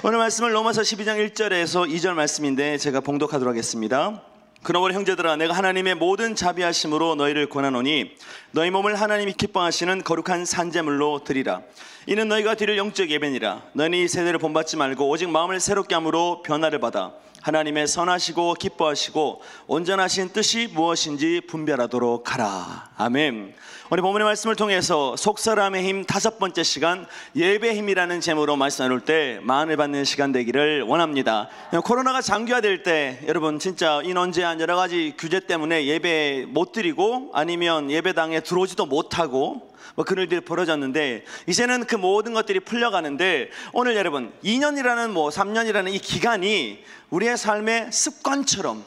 오늘 말씀은 로마서 12장 1절에서 2절 말씀인데 제가 봉독하도록 하겠습니다. 그러므로 형제들아, 내가 하나님의 모든 자비하심으로 너희를 권하노니 너희 몸을 하나님이 기뻐하시는 거룩한 산제물로 드리라. 이는 너희가 드릴 영적 예배니라. 너희는 이 세대를 본받지 말고 오직 마음을 새롭게 함으로 변화를 받아 하나님의 선하시고 기뻐하시고 온전하신 뜻이 무엇인지 분별하도록 하라. 아멘. 오늘 본문의 말씀을 통해서 속사람의 힘 5번째 시간, 예배의 힘이라는 제목으로 말씀 나눌 때 마음을 받는 시간 되기를 원합니다. 코로나가 장기화될 때 여러분 진짜 인원 제한 여러 가지 규제 때문에 예배 못 드리고 아니면 예배당에 들어오지도 못하고 그런 일들이 벌어졌는데, 이제는 그 모든 것들이 풀려가는데, 오늘 여러분 2년이라는 3년이라는 이 기간이 우리의 삶의 습관처럼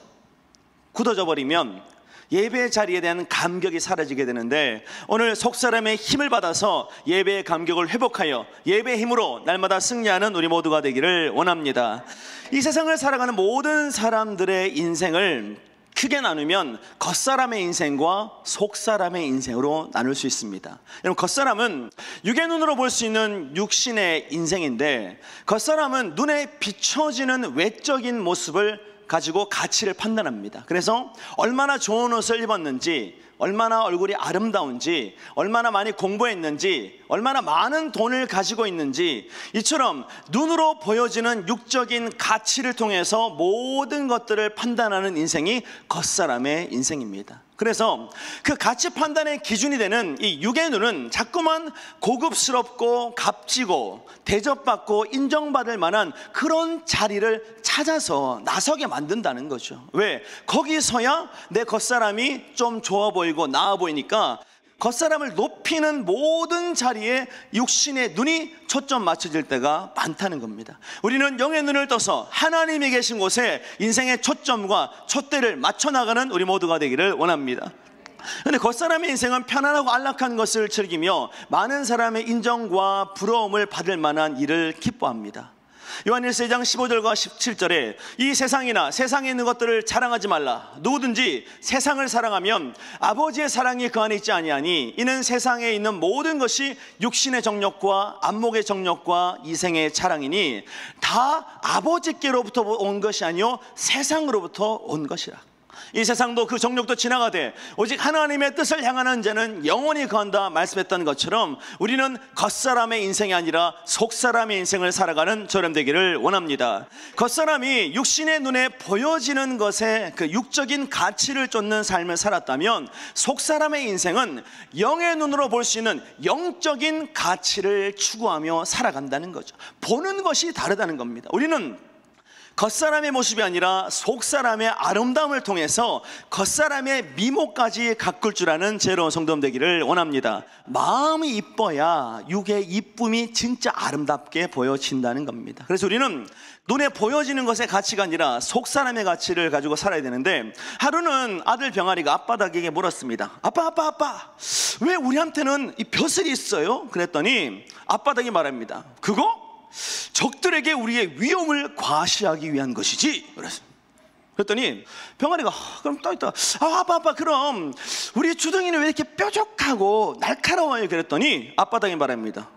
굳어져 버리면 예배의 자리에 대한 감격이 사라지게 되는데, 오늘 속사람의 힘을 받아서 예배의 감격을 회복하여 예배의 힘으로 날마다 승리하는 우리 모두가 되기를 원합니다. 이 세상을 살아가는 모든 사람들의 인생을 크게 나누면 겉사람의 인생과 속사람의 인생으로 나눌 수 있습니다. 여러분, 겉사람은 육의 눈으로 볼 수 있는 육신의 인생인데, 겉사람은 눈에 비춰지는 외적인 모습을 가지고 가치를 판단합니다. 그래서 얼마나 좋은 옷을 입었는지, 얼마나 얼굴이 아름다운지, 얼마나 많이 공부했는지, 얼마나 많은 돈을 가지고 있는지, 이처럼 눈으로 보여지는 육적인 가치를 통해서 모든 것들을 판단하는 인생이 겉사람의 인생입니다. 그래서 그 가치 판단의 기준이 되는 이 육의 눈은 자꾸만 고급스럽고 값지고 대접받고 인정받을 만한 그런 자리를 찾아서 나서게 만든다는 거죠. 왜? 거기서야 내 겉사람이 좀 좋아 보이고 나아 보이니까 겉사람을 높이는 모든 자리에 육신의 눈이 초점 맞춰질 때가 많다는 겁니다. 우리는 영의 눈을 떠서 하나님이 계신 곳에 인생의 초점과 촛대를 맞춰나가는 우리 모두가 되기를 원합니다. 그런데 겉사람의 인생은 편안하고 안락한 것을 즐기며 많은 사람의 인정과 부러움을 받을 만한 일을 기뻐합니다. 요한일서 2장 15절과 17절에 이 세상이나 세상에 있는 것들을 자랑하지 말라. 누구든지 세상을 사랑하면 아버지의 사랑이 그 안에 있지 아니하니 이는 세상에 있는 모든 것이 육신의 정욕과 안목의 정욕과 이생의 자랑이니 다 아버지께로부터 온 것이 아니요 세상으로부터 온 것이라. 이 세상도 그 정욕도 지나가되 오직 하나님의 뜻을 향하는 자는 영원히 거한다 말씀했던 것처럼 우리는 겉사람의 인생이 아니라 속사람의 인생을 살아가는 저렴 되기를 원합니다. 겉사람이 육신의 눈에 보여지는 것에 그 육적인 가치를 쫓는 삶을 살았다면, 속사람의 인생은 영의 눈으로 볼 수 있는 영적인 가치를 추구하며 살아간다는 거죠. 보는 것이 다르다는 겁니다. 우리는 겉사람의 모습이 아니라 속사람의 아름다움을 통해서 겉사람의 미모까지 가꿀 줄 아는 지혜로운 성도 되기를 원합니다. 마음이 이뻐야 육의 이쁨이 진짜 아름답게 보여진다는 겁니다. 그래서 우리는 눈에 보여지는 것의 가치가 아니라 속사람의 가치를 가지고 살아야 되는데, 하루는 아들 병아리가 아빠에게 물었습니다. 아빠, 왜 우리한테는 이 벼슬이 있어요? 그랬더니 아빠닭이 말합니다. 그거? 적들에게 우리의 위험을 과시하기 위한 것이지. 그랬더니 병아리가 그럼 또 있다. 아빠 그럼 우리 주둥이는 왜 이렇게 뾰족하고 날카로워요? 그랬더니 아빠닭이 말합니다.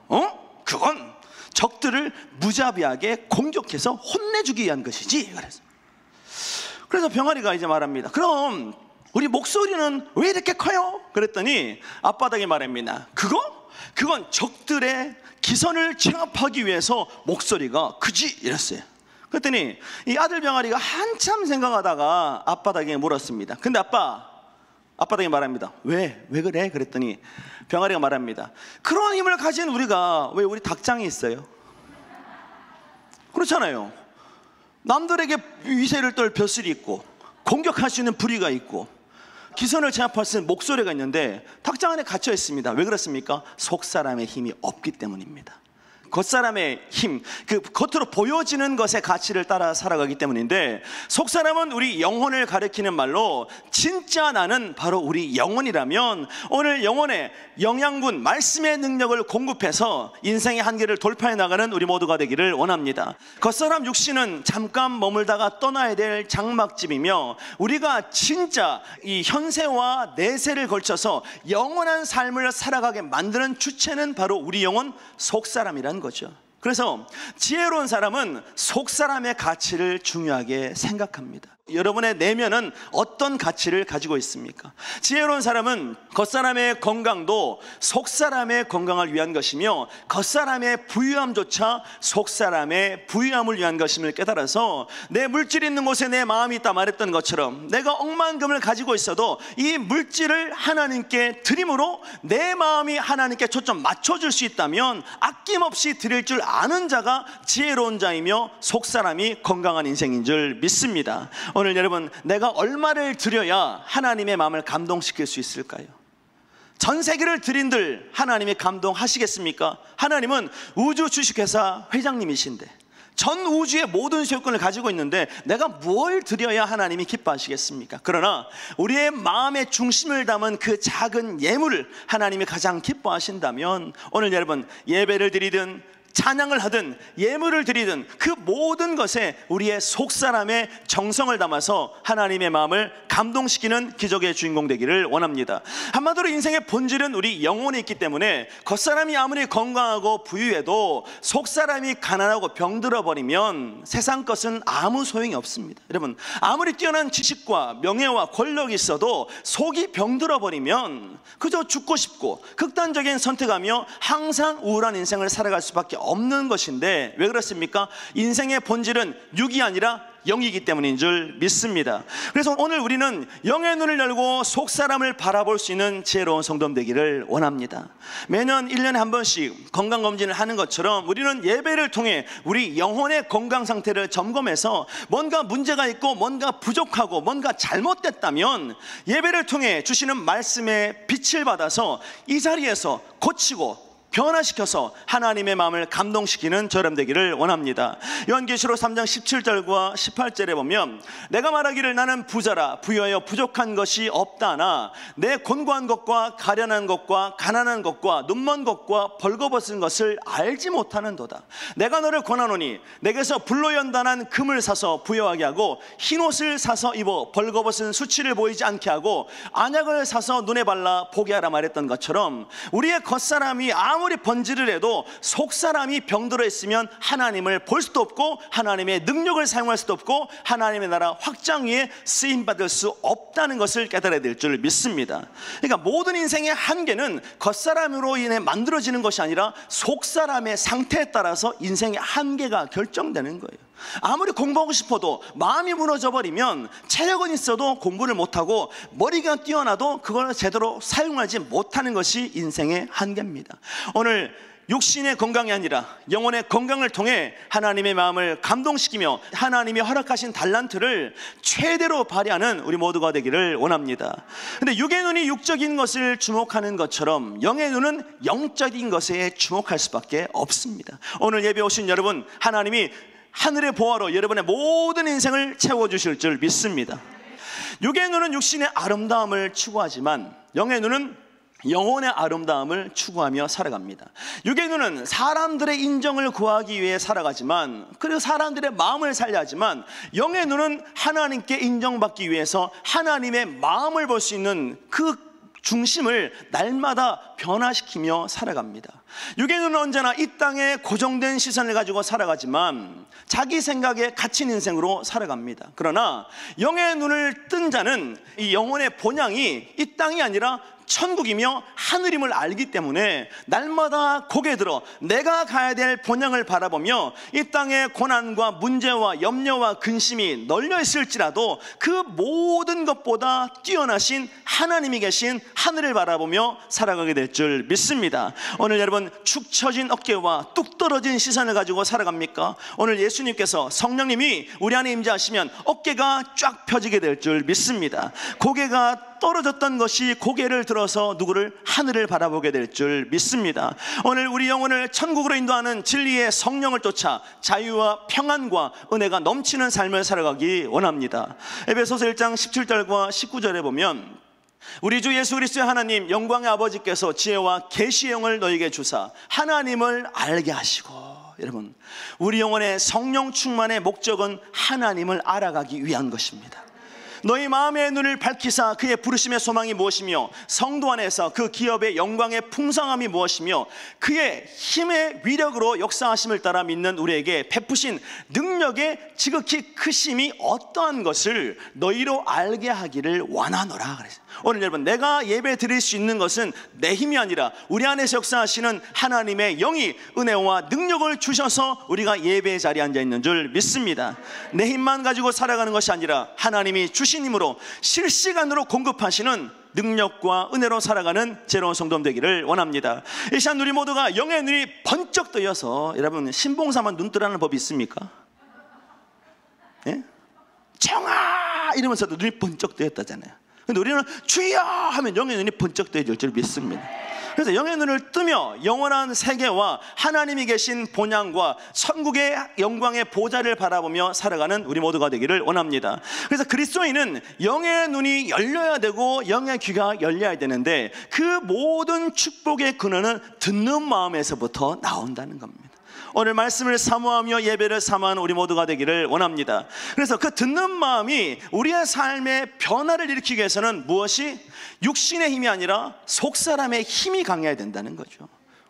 그건 적들을 무자비하게 공격해서 혼내주기 위한 것이지. 그래서 병아리가 이제 말합니다. 그럼 우리 목소리는 왜 이렇게 커요? 그랬더니 아빠닭이 말합니다. 그건 적들의 기선을 제압하기 위해서 목소리가 크지. 이랬어요. 그랬더니 이 아들 병아리가 한참 생각하다가 아빠닭에게 물었습니다. 근데 아빠닭이 말합니다. 왜 그래? 그랬더니 병아리가 말합니다. 그런 힘을 가진 우리가 왜 우리 닭장이 있어요? 그렇잖아요. 남들에게 위세를 떨 벼슬이 있고 공격할 수 있는 부리가 있고 기선을 제압할 수 있는 목소리가 있는데 닭장 안에 갇혀 있습니다. 왜 그렇습니까? 속사람의 힘이 없기 때문입니다. 겉사람의 힘, 그 겉으로 보여지는 것의 가치를 따라 살아가기 때문인데, 속사람은 우리 영혼을 가리키는 말로 진짜 나는 바로 우리 영혼이라면 오늘 영혼의 영양분, 말씀의 능력을 공급해서 인생의 한계를 돌파해 나가는 우리 모두가 되기를 원합니다. 겉사람 육신은 잠깐 머물다가 떠나야 될 장막집이며, 우리가 진짜 이 현세와 내세를 걸쳐서 영원한 삶을 살아가게 만드는 주체는 바로 우리 영혼 속사람이라는 거죠. 그래서 지혜로운 사람은 속 사람의 가치를 중요하게 생각합니다. 여러분의 내면은 어떤 가치를 가지고 있습니까? 지혜로운 사람은 겉사람의 건강도 속사람의 건강을 위한 것이며 겉사람의 부유함조차 속사람의 부유함을 위한 것임을 깨달아서 내 물질이 있는 곳에 내 마음이 있다 말했던 것처럼 내가 억만금을 가지고 있어도 이 물질을 하나님께 드림으로 내 마음이 하나님께 초점 맞춰줄 수 있다면 아낌없이 드릴 줄 아는 자가 지혜로운 자이며 속사람이 건강한 인생인 줄 믿습니다. 오늘 여러분, 내가 얼마를 드려야 하나님의 마음을 감동시킬 수 있을까요? 전 세계를 드린들 하나님이 감동하시겠습니까? 하나님은 우주 주식회사 회장님이신데 전 우주의 모든 소유권을 가지고 있는데 내가 뭘 드려야 하나님이 기뻐하시겠습니까? 그러나 우리의 마음의 중심을 담은 그 작은 예물을 하나님이 가장 기뻐하신다면 오늘 여러분, 예배를 드리든 찬양을 하든 예물을 드리든 그 모든 것에 우리의 속사람의 정성을 담아서 하나님의 마음을 감동시키는 기적의 주인공 되기를 원합니다. 한마디로 인생의 본질은 우리 영혼에 있기 때문에 겉사람이 아무리 건강하고 부유해도 속사람이 가난하고 병들어버리면 세상 것은 아무 소용이 없습니다. 여러분, 아무리 뛰어난 지식과 명예와 권력이 있어도 속이 병들어버리면 그저 죽고 싶고 극단적인 선택하며 항상 우울한 인생을 살아갈 수밖에 없는 것인데 왜 그렇습니까? 인생의 본질은 육이 아니라 영이기 때문인 줄 믿습니다. 그래서 오늘 우리는 영의 눈을 열고 속사람을 바라볼 수 있는 지혜로운 성도 되기를 원합니다. 매년 1년에 한 번씩 건강검진을 하는 것처럼 우리는 예배를 통해 우리 영혼의 건강 상태를 점검해서 뭔가 문제가 있고 뭔가 부족하고 뭔가 잘못됐다면 예배를 통해 주시는 말씀의 빛을 받아서 이 자리에서 고치고 변화시켜서 하나님의 마음을 감동시키는 저람 되기를 원합니다. 요한계시록 3장 17절과 18절에 보면 내가 말하기를 나는 부자라 부여하여 부족한 것이 없다나 내 곤고한 것과 가련한 것과 가난한 것과 눈먼 것과 벌거벗은 것을 알지 못하는도다. 내가 너를 권하노니 내게서 불로 연단한 금을 사서 부여하게 하고 흰옷을 사서 입어 벌거벗은 수치를 보이지 않게 하고 안약을 사서 눈에 발라 보게 하라 말했던 것처럼 우리의 겉사람이 아무리 번지를 해도 속사람이 병들어 있으면 하나님을 볼 수도 없고 하나님의 능력을 사용할 수도 없고 하나님의 나라 확장 위에 쓰임받을 수 없다는 것을 깨달아야 될 줄 믿습니다. 그러니까 모든 인생의 한계는 겉사람으로 인해 만들어지는 것이 아니라 속사람의 상태에 따라서 인생의 한계가 결정되는 거예요. 아무리 공부하고 싶어도 마음이 무너져 버리면 체력은 있어도 공부를 못하고 머리가 뛰어나도 그걸 제대로 사용하지 못하는 것이 인생의 한계입니다. 오늘 육신의 건강이 아니라 영혼의 건강을 통해 하나님의 마음을 감동시키며 하나님이 허락하신 달란트를 최대로 발휘하는 우리 모두가 되기를 원합니다. 근데 육의 눈이 육적인 것을 주목하는 것처럼 영의 눈은 영적인 것에 주목할 수밖에 없습니다. 오늘 예배 오신 여러분, 하나님이 하늘의 보화로 여러분의 모든 인생을 채워주실 줄 믿습니다. 육의 눈은 육신의 아름다움을 추구하지만 영의 눈은 영혼의 아름다움을 추구하며 살아갑니다. 육의 눈은 사람들의 인정을 구하기 위해 살아가지만 그리고 사람들의 마음을 살려 하지만 영의 눈은 하나님께 인정받기 위해서 하나님의 마음을 볼 수 있는 그 중심을 날마다 변화시키며 살아갑니다. 육의 눈은 언제나 이 땅에 고정된 시선을 가지고 살아가지만 자기 생각에 갇힌 인생으로 살아갑니다. 그러나 영의 눈을 뜬 자는 이 영혼의 본향이 이 땅이 아니라 천국이며 하늘임을 알기 때문에 날마다 고개 들어 내가 가야 될 본향을 바라보며 이 땅의 고난과 문제와 염려와 근심이 널려 있을지라도 그 모든 것보다 뛰어나신 하나님이 계신 하늘을 바라보며 살아가게 될 줄 믿습니다. 오늘 여러분, 축 처진 어깨와 뚝 떨어진 시선을 가지고 살아갑니까? 오늘 예수님께서 성령님이 우리 안에 임재하시면 어깨가 쫙 펴지게 될 줄 믿습니다. 고개가 떨어졌던 것이 고개를 들어서 누구를? 하늘을 바라보게 될 줄 믿습니다. 오늘 우리 영혼을 천국으로 인도하는 진리의 성령을 쫓아 자유와 평안과 은혜가 넘치는 삶을 살아가기 원합니다. 에베소서 1장 17절과 19절에 보면 우리 주 예수 그리스도의 하나님 영광의 아버지께서 지혜와 계시의 영을 너희에게 주사 하나님을 알게 하시고, 여러분, 우리 영혼의 성령 충만의 목적은 하나님을 알아가기 위한 것입니다. 너희 마음의 눈을 밝히사 그의 부르심의 소망이 무엇이며 성도 안에서 그 기업의 영광의 풍성함이 무엇이며 그의 힘의 위력으로 역사하심을 따라 믿는 우리에게 베푸신 능력의 지극히 크심이 어떠한 것을 너희로 알게 하기를 원하노라 그랬어요. 오늘 여러분, 내가 예배 드릴 수 있는 것은 내 힘이 아니라 우리 안에서 역사하시는 하나님의 영이 은혜와 능력을 주셔서 우리가 예배의 자리에 앉아 있는 줄 믿습니다. 내 힘만 가지고 살아가는 것이 아니라 하나님이 주신 힘으로 실시간으로 공급하시는 능력과 은혜로 살아가는 제로운 성도 되기를 원합니다. 이 시간 우리 모두가 영의 눈이 번쩍 뜨여서, 여러분 신봉사만 눈 뜨라는 법이 있습니까? 예? 정아 이러면서도 눈이 번쩍 뜨였다잖아요. 근데 우리는 주여 하면 영의 눈이 번쩍 뜨여질 줄 믿습니다. 그래서 영의 눈을 뜨며 영원한 세계와 하나님이 계신 본향과 천국의 영광의 보좌를 바라보며 살아가는 우리 모두가 되기를 원합니다. 그래서 그리스도인은 영의 눈이 열려야 되고 영의 귀가 열려야 되는데, 그 모든 축복의 근원은 듣는 마음에서부터 나온다는 겁니다. 오늘 말씀을 사모하며 예배를 사모하는 우리 모두가 되기를 원합니다. 그래서 그 듣는 마음이 우리의 삶의 변화를 일으키기 위해서는 무엇이? 육신의 힘이 아니라 속사람의 힘이 강해야 된다는 거죠.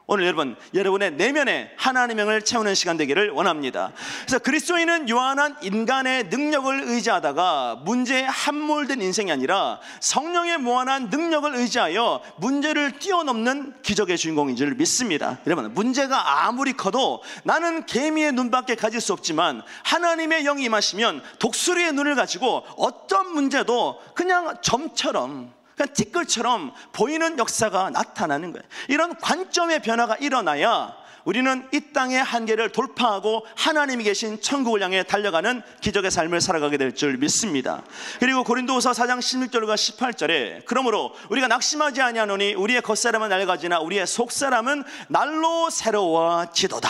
오늘 여러분의 내면에 하나님의 영을 채우는 시간 되기를 원합니다. 그래서 그리스도인은 요한한 인간의 능력을 의지하다가 문제에 함몰된 인생이 아니라 성령의 무한한 능력을 의지하여 문제를 뛰어넘는 기적의 주인공인 줄 믿습니다. 여러분, 문제가 아무리 커도 나는 개미의 눈밖에 가질 수 없지만 하나님의 영이 임하시면 독수리의 눈을 가지고 어떤 문제도 그냥 점처럼, 그냥 티끌처럼 보이는 역사가 나타나는 거예요. 이런 관점의 변화가 일어나야 우리는 이 땅의 한계를 돌파하고 하나님이 계신 천국을 향해 달려가는 기적의 삶을 살아가게 될 줄 믿습니다. 그리고 고린도후서 4장 16절과 18절에 그러므로 우리가 낙심하지 아니하노니 우리의 겉사람은 낡아지나 우리의 속사람은 날로 새로워지도다.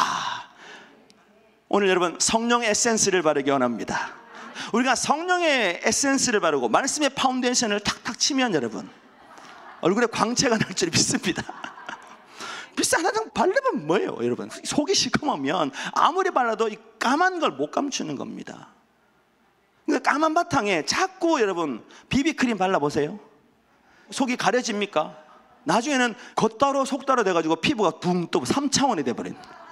오늘 여러분, 성령의 에센스를 바르기 원합니다. 우리가 성령의 에센스를 바르고 말씀의 파운데이션을 탁탁 치면 여러분, 얼굴에 광채가 날 줄 믿습니다. 비싼 화장 바르면 뭐예요? 여러분, 속이 시커매면 아무리 발라도 이 까만 걸 못 감추는 겁니다. 그러니까 까만 바탕에 자꾸 여러분 비비크림 발라보세요. 속이 가려집니까? 나중에는 겉따로 속따로 돼가지고 피부가 붕 뜨고 3차원이 돼버립니다.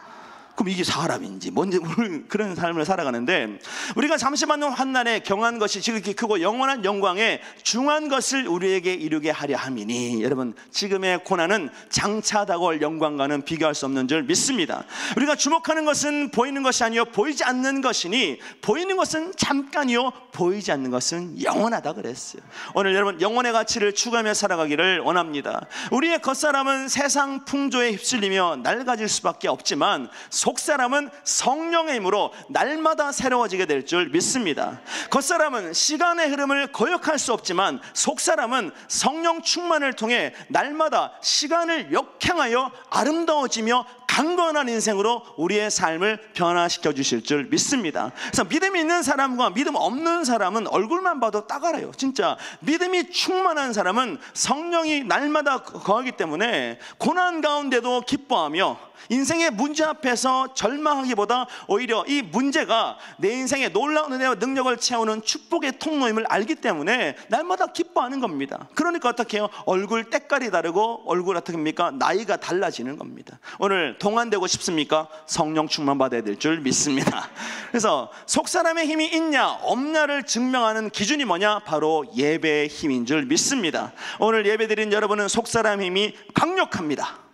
그럼 이게 사람인지 뭔지 모르는 그런 삶을 살아가는데, 우리가 잠시 받는 환난에 경한 것이 지극히 크고 영원한 영광에 중한 것을 우리에게 이루게 하려 함이니, 여러분 지금의 고난은 장차 다가올 영광과는 비교할 수 없는 줄 믿습니다. 우리가 주목하는 것은 보이는 것이 아니요 보이지 않는 것이니, 보이는 것은 잠깐이요 보이지 않는 것은 영원하다 그랬어요. 오늘 여러분, 영혼의 가치를 추구하며 살아가기를 원합니다. 우리의 겉사람은 세상 풍조에 휩쓸리며 낡아질 수밖에 없지만 속사람은 성령의 힘으로 날마다 새로워지게 될 줄 믿습니다. 겉사람은 시간의 흐름을 거역할 수 없지만 속사람은 성령 충만을 통해 날마다 시간을 역행하여 아름다워지며 강건한 인생으로 우리의 삶을 변화시켜 주실 줄 믿습니다. 그래서 믿음이 있는 사람과 믿음 없는 사람은 얼굴만 봐도 딱 알아요. 진짜 믿음이 충만한 사람은 성령이 날마다 거하기 때문에 고난 가운데도 기뻐하며 인생의 문제 앞에서 절망하기보다 오히려 이 문제가 내 인생의 놀라운 은혜와 능력을 채우는 축복의 통로임을 알기 때문에 날마다 기뻐하는 겁니다. 그러니까 어떻게 해요? 얼굴 때깔이 다르고 얼굴 어떻게 합니까? 나이가 달라지는 겁니다. 오늘 동안되고 싶습니까? 성령 충만 받아야 될 줄 믿습니다. 그래서 속사람의 힘이 있냐 없냐를 증명하는 기준이 뭐냐? 바로 예배의 힘인 줄 믿습니다. 오늘 예배드린 여러분은 속사람의 힘이 강력합니다.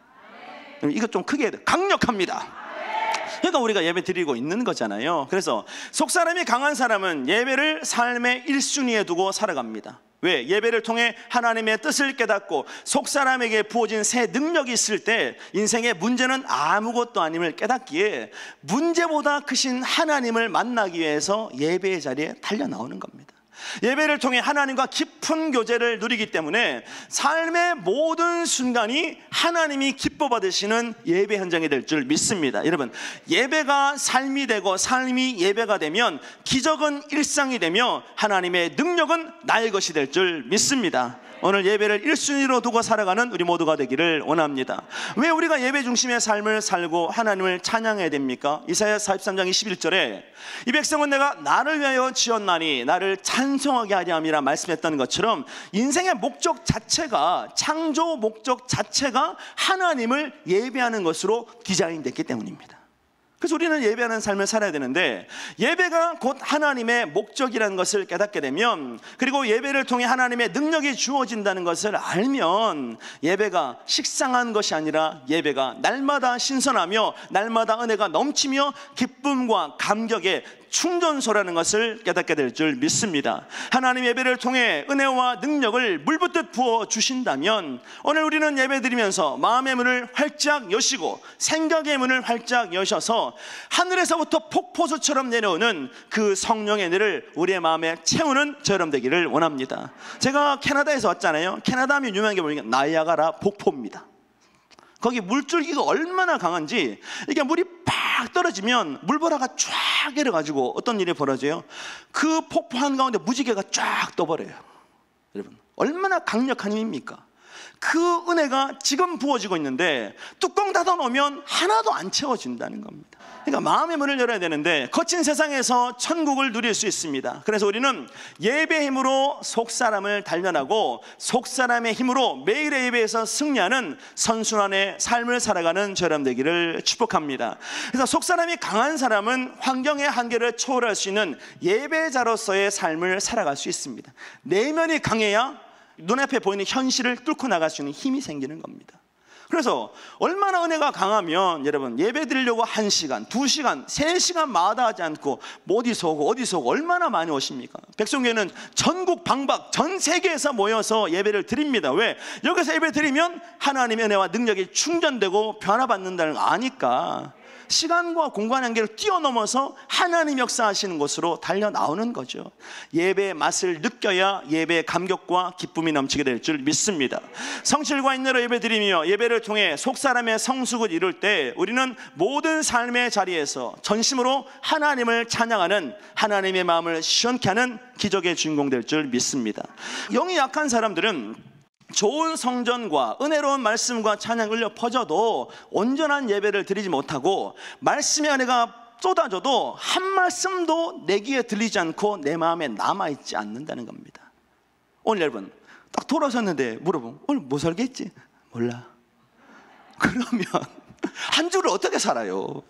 이거 좀 크게 해야 돼. 강력합니다. 그러니까 우리가 예배 드리고 있는 거잖아요. 그래서 속사람이 강한 사람은 예배를 삶의 1순위에 두고 살아갑니다. 왜? 예배를 통해 하나님의 뜻을 깨닫고 속사람에게 부어진 새 능력이 있을 때 인생의 문제는 아무것도 아님을 깨닫기에 문제보다 크신 하나님을 만나기 위해서 예배의 자리에 달려나오는 겁니다. 예배를 통해 하나님과 깊은 교제를 누리기 때문에 삶의 모든 순간이 하나님이 기뻐 받으시는 예배 현장이 될 줄 믿습니다. 여러분, 예배가 삶이 되고 삶이 예배가 되면 기적은 일상이 되며 하나님의 능력은 나의 것이 될 줄 믿습니다. 오늘 예배를 1순위로 두고 살아가는 우리 모두가 되기를 원합니다. 왜 우리가 예배 중심의 삶을 살고 하나님을 찬양해야 됩니까? 이사야 43장 21절에 이 백성은 내가 나를 위하여 지었나니 나를 찬송하게 하려 함이라 말씀했던 것처럼 인생의 목적 자체가, 창조 목적 자체가 하나님을 예배하는 것으로 디자인됐기 때문입니다. 그래서 우리는 예배하는 삶을 살아야 되는데, 예배가 곧 하나님의 목적이라는 것을 깨닫게 되면, 그리고 예배를 통해 하나님의 능력이 주어진다는 것을 알면, 예배가 식상한 것이 아니라 예배가 날마다 신선하며 날마다 은혜가 넘치며 기쁨과 감격의 충전소라는 것을 깨닫게 될 줄 믿습니다. 하나님 예배를 통해 은혜와 능력을 물붓듯 부어주신다면, 오늘 우리는 예배 드리면서 마음의 문을 활짝 여시고 생각의 문을 활짝 여셔서 하늘에서부터 폭포수처럼 내려오는 그 성령의 은혜를 우리의 마음에 채우는 저여러분 되기를 원합니다. 제가 캐나다에서 왔잖아요. 캐나다 하면 유명한 게 뭐냐면 나이아가라 폭포입니다. 거기 물줄기가 얼마나 강한지, 이게 물이 팍 떨어지면 물보라가 쫙 내려가지고 어떤 일이 벌어져요? 그 폭포 한가운데 무지개가 쫙 떠버려요. 여러분, 얼마나 강력한 힘입니까? 그 은혜가 지금 부어지고 있는데 뚜껑 닫아놓으면 하나도 안 채워진다는 겁니다. 그러니까 마음의 문을 열어야 되는데, 거친 세상에서 천국을 누릴 수 있습니다. 그래서 우리는 예배의 힘으로 속사람을 단련하고 속사람의 힘으로 매일의 예배에서 승리하는 선순환의 삶을 살아가는 저람 되기를 축복합니다. 그래서 속사람이 강한 사람은 환경의 한계를 초월할 수 있는 예배자로서의 삶을 살아갈 수 있습니다. 내면이 강해야 눈앞에 보이는 현실을 뚫고 나갈 수 있는 힘이 생기는 겁니다. 그래서 얼마나 은혜가 강하면 여러분, 예배 드리려고 1시간, 2시간, 3시간 마다하지 않고 어디서 오고 얼마나 많이 오십니까? 백성교회는 전국 방박 전 세계에서 모여서 예배를 드립니다. 왜? 여기서 예배 드리면 하나님의 은혜와 능력이 충전되고 변화받는다는 걸 아니까 시간과 공간 한계를 뛰어넘어서 하나님 역사하시는 곳으로 달려나오는 거죠. 예배의 맛을 느껴야 예배의 감격과 기쁨이 넘치게 될 줄 믿습니다. 성실과 인내로 예배드리며 예배를 통해 속사람의 성숙을 이룰 때 우리는 모든 삶의 자리에서 전심으로 하나님을 찬양하는, 하나님의 마음을 시원케 하는 기적의 주인공 될 줄 믿습니다. 영이 약한 사람들은 좋은 성전과 은혜로운 말씀과 찬양 울려 퍼져도 온전한 예배를 드리지 못하고, 말씀의 은혜가 쏟아져도 한 말씀도 내 귀에 들리지 않고 내 마음에 남아있지 않는다는 겁니다. 오늘 여러분 딱 돌아섰는데 물어보면 오늘 뭐 살겠지? 몰라. 그러면 한 주를 어떻게 살아요?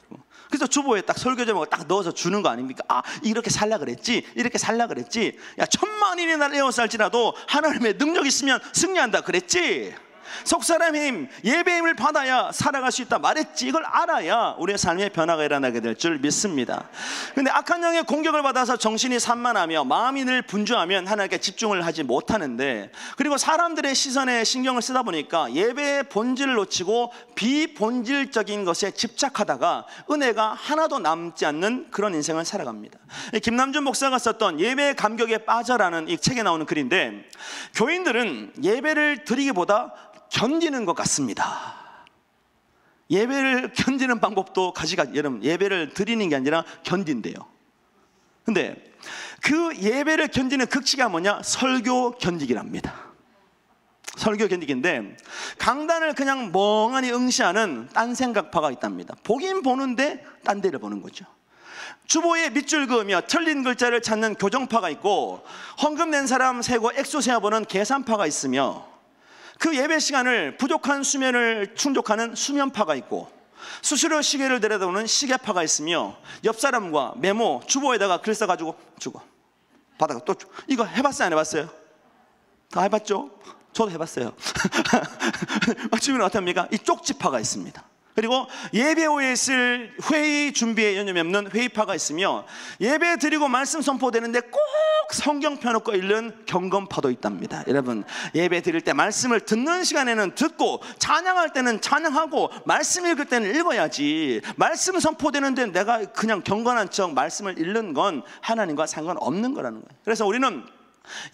그래서 주보에 딱 설교 제목을 딱 넣어서 주는 거 아닙니까? 아, 이렇게 살라 그랬지, 이렇게 살라 그랬지. 야, 1000만인이 날 에워쌀지라도 하나님의 능력 있으면 승리한다 그랬지. 속사람의 힘, 예배의 힘을 받아야 살아갈 수 있다 말했지. 이걸 알아야 우리의 삶의 변화가 일어나게 될 줄 믿습니다. 그런데 악한 영의 공격을 받아서 정신이 산만하며 마음이 늘 분주하면 하나님께 집중을 하지 못하는데, 그리고 사람들의 시선에 신경을 쓰다 보니까 예배의 본질을 놓치고 비본질적인 것에 집착하다가 은혜가 하나도 남지 않는 그런 인생을 살아갑니다. 김남준 목사가 썼던 예배의 감격에 빠져라는 이 책에 나오는 글인데, 교인들은 예배를 드리기보다 견디는 것 같습니다. 예배를 견디는 방법도 여러분, 예배를 드리는 게 아니라 견딘대요. 근데 그 예배를 견디는 극치가 뭐냐? 설교 견디기랍니다. 설교 견디기인데, 강단을 그냥 멍하니 응시하는 딴 생각파가 있답니다. 보긴 보는데 딴 데를 보는 거죠. 주보에 밑줄 그으며 틀린 글자를 찾는 교정파가 있고, 헌금 낸 사람 세고 액수 세어보는 계산파가 있으며, 그 예배 시간을 부족한 수면을 충족하는 수면파가 있고, 수시로 시계를 들여다보는 시계파가 있으며, 옆 사람과 메모, 주보에다가 글 써가지고 주고 받아가 또 주고. 이거 해봤어요, 안 해봤어요? 다 해봤죠? 저도 해봤어요. 주변에 어떻습니까? 이 쪽지파가 있습니다. 그리고 예배 후에 있을 회의 준비에 여념이 없는 회의파가 있으며, 예배 드리고 말씀 선포되는데 꼭 성경 펴놓고 읽는 경건파도 있답니다. 여러분, 예배 드릴 때 말씀을 듣는 시간에는 듣고, 찬양할 때는 찬양하고, 말씀 읽을 때는 읽어야지, 말씀 선포되는데 내가 그냥 경건한 척 말씀을 읽는 건 하나님과 상관없는 거라는 거예요. 그래서 우리는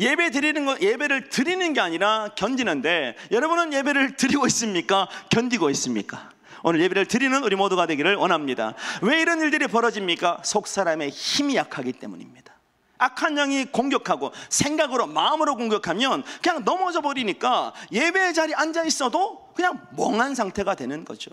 예배를 드리는 게 아니라 견디는데, 여러분은 예배를 드리고 있습니까? 견디고 있습니까? 오늘 예배를 드리는 우리 모두가 되기를 원합니다. 왜 이런 일들이 벌어집니까? 속사람의 힘이 약하기 때문입니다. 악한 영이 공격하고 생각으로 마음으로 공격하면 그냥 넘어져 버리니까 예배의 자리에 앉아 있어도 그냥 멍한 상태가 되는 거죠.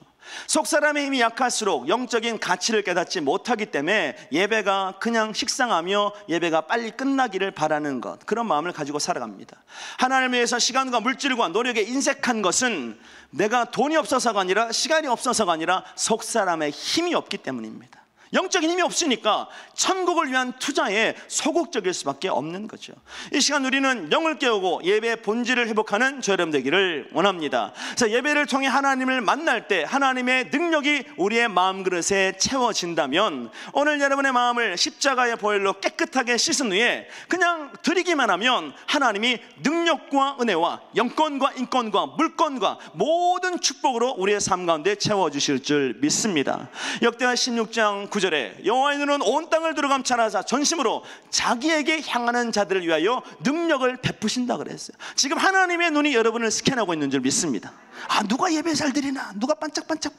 속사람의 힘이 약할수록 영적인 가치를 깨닫지 못하기 때문에 예배가 그냥 식상하며 예배가 빨리 끝나기를 바라는 것, 그런 마음을 가지고 살아갑니다. 하나님을 위해서 시간과 물질과 노력에 인색한 것은 내가 돈이 없어서가 아니라 시간이 없어서가 아니라 속사람의 힘이 없기 때문입니다. 영적인 힘이 없으니까 천국을 위한 투자에 소극적일 수밖에 없는 거죠. 이 시간 우리는 영을 깨우고 예배의 본질을 회복하는 저 여러분 되기를 원합니다. 그래서 예배를 통해 하나님을 만날 때 하나님의 능력이 우리의 마음 그릇에 채워진다면 오늘 여러분의 마음을 십자가의 보혈로 깨끗하게 씻은 후에 그냥 드리기만 하면 하나님이 능력과 은혜와 영권과 인권과 물권과 모든 축복으로 우리의 삶 가운데 채워주실 줄 믿습니다. 역대하 16장 9절에 여호와의 눈은 온 땅을 두루감찰하사 전심으로 자기에게 향하는 자들을 위하여 능력을 베푸신다 그랬어요. 지금 하나님의 눈이 여러분을 스캔하고 있는 줄 믿습니다. 아, 누가 예배 잘 드리나, 누가 반짝반짝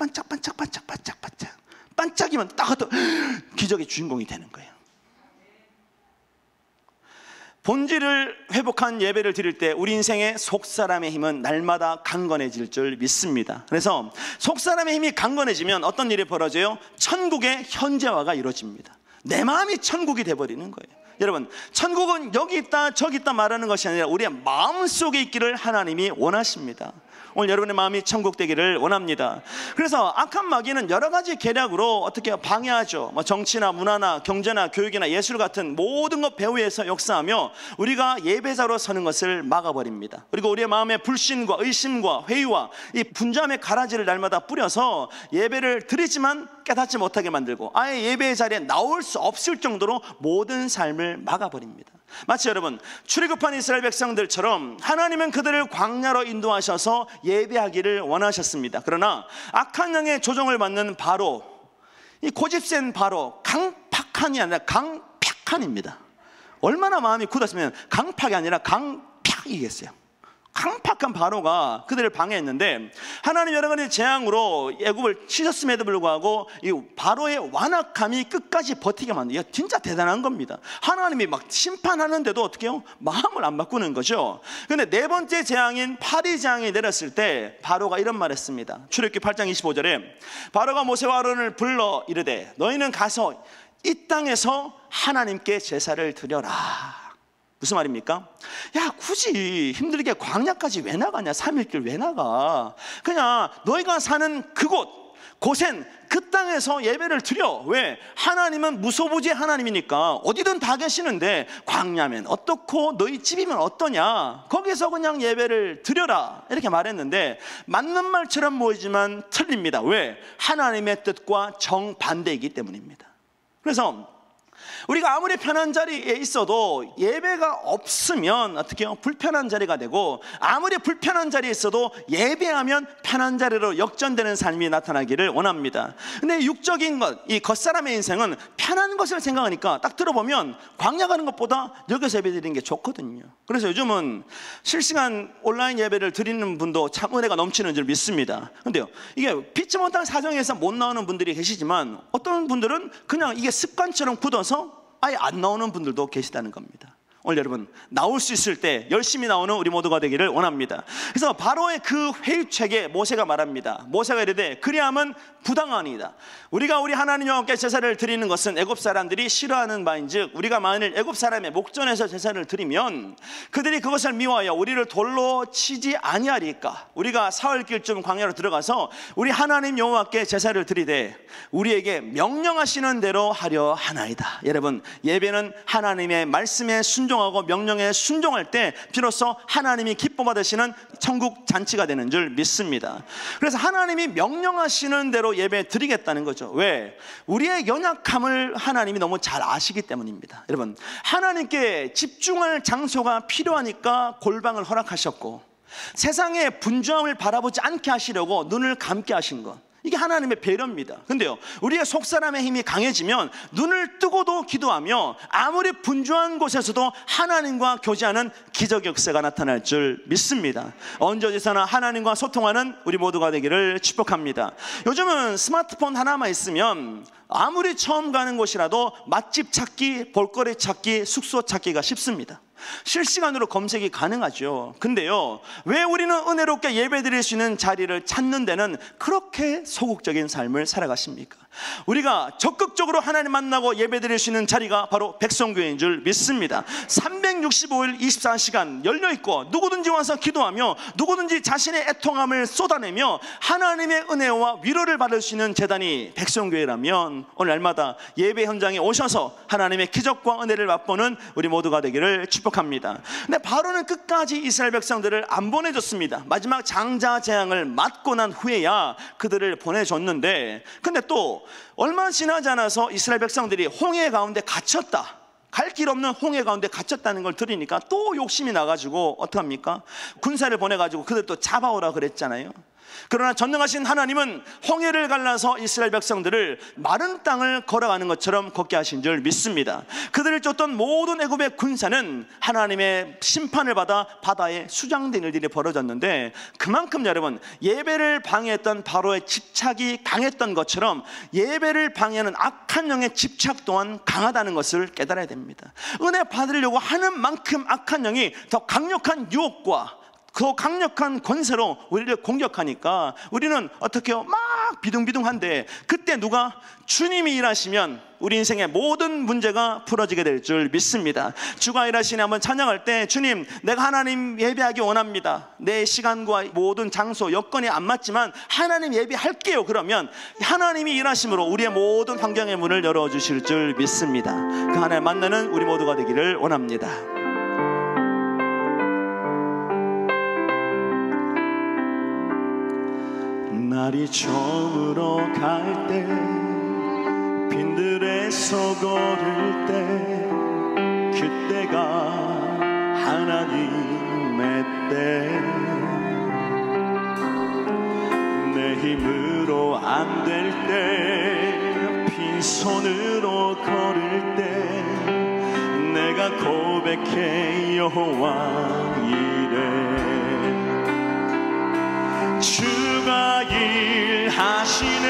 반짝이면 딱 기적의 주인공이 되는 거예요. 본질을 회복한 예배를 드릴 때 우리 인생의 속사람의 힘은 날마다 강건해질 줄 믿습니다. 그래서 속사람의 힘이 강건해지면 어떤 일이 벌어져요? 천국의 현재화가 이루어집니다. 내 마음이 천국이 돼버리는 거예요. 여러분, 천국은 여기 있다 저기 있다 말하는 것이 아니라 우리의 마음속에 있기를 하나님이 원하십니다. 오늘 여러분의 마음이 천국 되기를 원합니다. 그래서 악한 마귀는 여러 가지 계략으로 어떻게 방해하죠. 정치나 문화나 경제나 교육이나 예술 같은 모든 것 배후에서 역사하며 우리가 예배자로 서는 것을 막아버립니다. 그리고 우리의 마음에 불신과 의심과 회의와 이 분자함의 가라지를 날마다 뿌려서 예배를 드리지만 깨닫지 못하게 만들고 아예 예배의 자리에 나올 수 없을 정도로 모든 삶을 막아버립니다. 마치 여러분, 출애굽한 이스라엘 백성들처럼 하나님은 그들을 광야로 인도하셔서 예배하기를 원하셨습니다. 그러나 악한 영의 조종을 받는 바로, 이 고집센 바로, 강팍한이 아니라 강팍한입니다. 얼마나 마음이 굳었으면 강팍이 아니라 강팍이겠어요. 강팍한 바로가 그들을 방해했는데 하나님 여러 가지 재앙으로 애굽을 치셨음에도 불구하고 이 바로의 완악함이 끝까지 버티게 만든, 이거 진짜 대단한 겁니다. 하나님이 막 심판하는데도 어떻게 해요? 마음을 안 바꾸는 거죠. 그런데 네 번째 재앙인 파리 재앙이 내렸을 때 바로가 이런 말 했습니다. 출애굽기 8장 25절에 바로가 모세와 아론을 불러 이르되 너희는 가서 이 땅에서 하나님께 제사를 드려라. 무슨 말입니까? 야, 굳이 힘들게 광야까지 왜 나가냐? 3일길 왜 나가? 그냥 너희가 사는 그곳, 고센, 그 땅에서 예배를 드려. 왜? 하나님은 무소부지의 하나님이니까 어디든 다 계시는데 광야면 어떻고 너희 집이면 어떠냐? 거기서 그냥 예배를 드려라. 이렇게 말했는데 맞는 말처럼 보이지만 틀립니다. 왜? 하나님의 뜻과 정반대이기 때문입니다. 그래서 우리가 아무리 편한 자리에 있어도 예배가 없으면 어떻게 해요? 불편한 자리가 되고, 아무리 불편한 자리에 있어도 예배하면 편한 자리로 역전되는 삶이 나타나기를 원합니다. 근데 육적인 것, 이 겉사람의 인생은 편한 것을 생각하니까 딱 들어보면 광야 가는 것보다 여기서 예배 드리는 게 좋거든요. 그래서 요즘은 실시간 온라인 예배를 드리는 분도 참 은혜가 넘치는 줄 믿습니다. 근데요, 이게 피치 못한 사정에서 못 나오는 분들이 계시지만 어떤 분들은 그냥 이게 습관처럼 굳어서 아예 안 나오는 분들도 계시다는 겁니다. 오늘 여러분, 나올 수 있을 때 열심히 나오는 우리 모두가 되기를 원합니다. 그래서 바로의 그 회유책에 모세가 말합니다. 모세가 이르되 그리함은 부당하니이다. 우리가 우리 하나님 여호와께 제사를 드리는 것은 애굽 사람들이 싫어하는 바인즉 우리가 만일 애굽 사람의 목전에서 제사를 드리면 그들이 그것을 미워하여 우리를 돌로 치지 아니하리까. 우리가 사흘길쯤 광야로 들어가서 우리 하나님 여호와께 제사를 드리되 우리에게 명령하시는 대로 하려 하나이다. 여러분, 예배는 하나님의 말씀에 순종하고 명령에 순종할 때 비로소 하나님이 기뻐 받으시는 천국 잔치가 되는 줄 믿습니다. 그래서 하나님이 명령하시는 대로 예배 드리겠다는 거죠. 왜? 우리의 연약함을 하나님이 너무 잘 아시기 때문입니다. 여러분, 하나님께 집중할 장소가 필요하니까 골방을 허락하셨고, 세상의 분주함을 바라보지 않게 하시려고 눈을 감게 하신 것, 이게 하나님의 배려입니다. 근데요, 우리의 속사람의 힘이 강해지면 눈을 뜨고도 기도하며 아무리 분주한 곳에서도 하나님과 교제하는 기적 역사가 나타날 줄 믿습니다. 언제 어디서나 하나님과 소통하는 우리 모두가 되기를 축복합니다. 요즘은 스마트폰 하나만 있으면 아무리 처음 가는 곳이라도 맛집 찾기, 볼거리 찾기, 숙소 찾기가 쉽습니다. 실시간으로 검색이 가능하죠. 근데요, 왜 우리는 은혜롭게 예배드릴 수 있는 자리를 찾는 데는 그렇게 소극적인 삶을 살아가십니까? 우리가 적극적으로 하나님 만나고 예배드릴 수 있는 자리가 바로 백성교회인 줄 믿습니다. 365일 24시간 열려있고 누구든지 와서 기도하며 누구든지 자신의 애통함을 쏟아내며 하나님의 은혜와 위로를 받을 수 있는 재단이 백성교회라면 오늘 날마다 예배 현장에 오셔서 하나님의 기적과 은혜를 맛보는 우리 모두가 되기를 축복합니다. 근데 바로는 끝까지 이스라엘 백성들을 안 보내줬습니다. 마지막 장자 재앙을 맞고 난 후에야 그들을 보내줬는데, 근데 또 얼마 지나지 않아서 이스라엘 백성들이 홍해 가운데 갇혔다, 갈 길 없는 홍해 가운데 갇혔다는 걸 들으니까 또 욕심이 나가지고 어떡합니까? 군사를 보내가지고 그들 또 잡아오라 그랬잖아요. 그러나 전능하신 하나님은 홍해를 갈라서 이스라엘 백성들을 마른 땅을 걸어가는 것처럼 걷게 하신 줄 믿습니다. 그들을 쫓던 모든 애굽의 군사는 하나님의 심판을 받아 바다에 수장된 일들이 벌어졌는데, 그만큼 여러분, 예배를 방해했던 바로의 집착이 강했던 것처럼 예배를 방해하는 악한 영의 집착 또한 강하다는 것을 깨달아야 됩니다. 은혜 받으려고 하는 만큼 악한 영이 더 강력한 유혹과 그 강력한 권세로 우리를 공격하니까 우리는 어떻게 해요? 막 비둥비둥한데, 그때 누가? 주님이 일하시면 우리 인생의 모든 문제가 풀어지게 될 줄 믿습니다. 주가 일하시네 한번 찬양할 때, 주님 내가 하나님 예배하기 원합니다. 내 시간과 모든 장소 여건이 안 맞지만 하나님 예배할게요. 그러면 하나님이 일하심으로 우리의 모든 환경의 문을 열어주실 줄 믿습니다. 그 하나님 만나는 우리 모두가 되기를 원합니다. 날이 저물어 갈 때, 빈들에서 걸을 때, 그때가 하나님의 때. 내 힘으로 안 될 때, 빈손으로 걸을 때, 내가 고백해 여호와 이래. 주가 일하시네,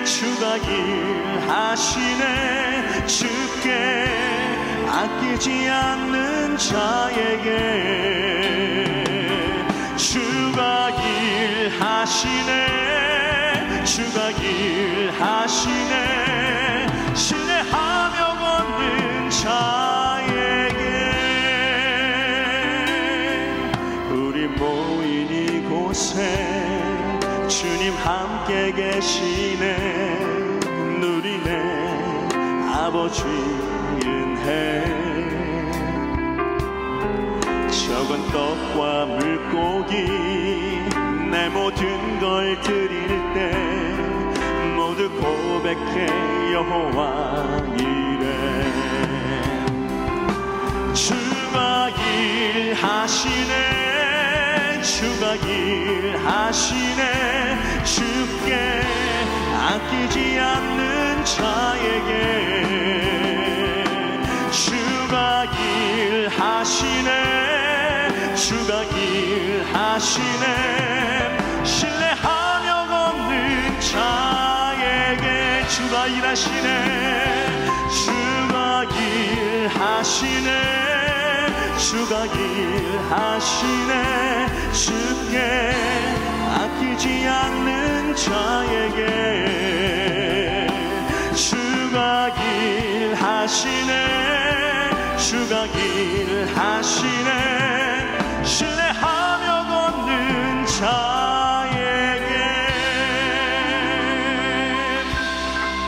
주가 일하시네, 주께 아끼지 않는 자에게. 주가 일하시네, 주가 일하시네, 신뢰하며 걷는 자에게. 우리 모인 이곳에 주님 함께 계시네, 누리네 아버지 은혜. 적은 떡과 물고기 내 모든 걸 드릴 때, 모두 고백해 여호와 이래. 주가 일하시네, 주가 일하시네, 주께 아끼지 않는 자에게. 주가 일하시네, 주가 일하시네, 신뢰하며 걷는 자에게. 주가 일하시네, 주가 일하시네, 주가 일하시네, 주께 아끼지 않는 자에게. 주가 일하시네, 주가 일하시네, 신뢰하며 걷는 자에게.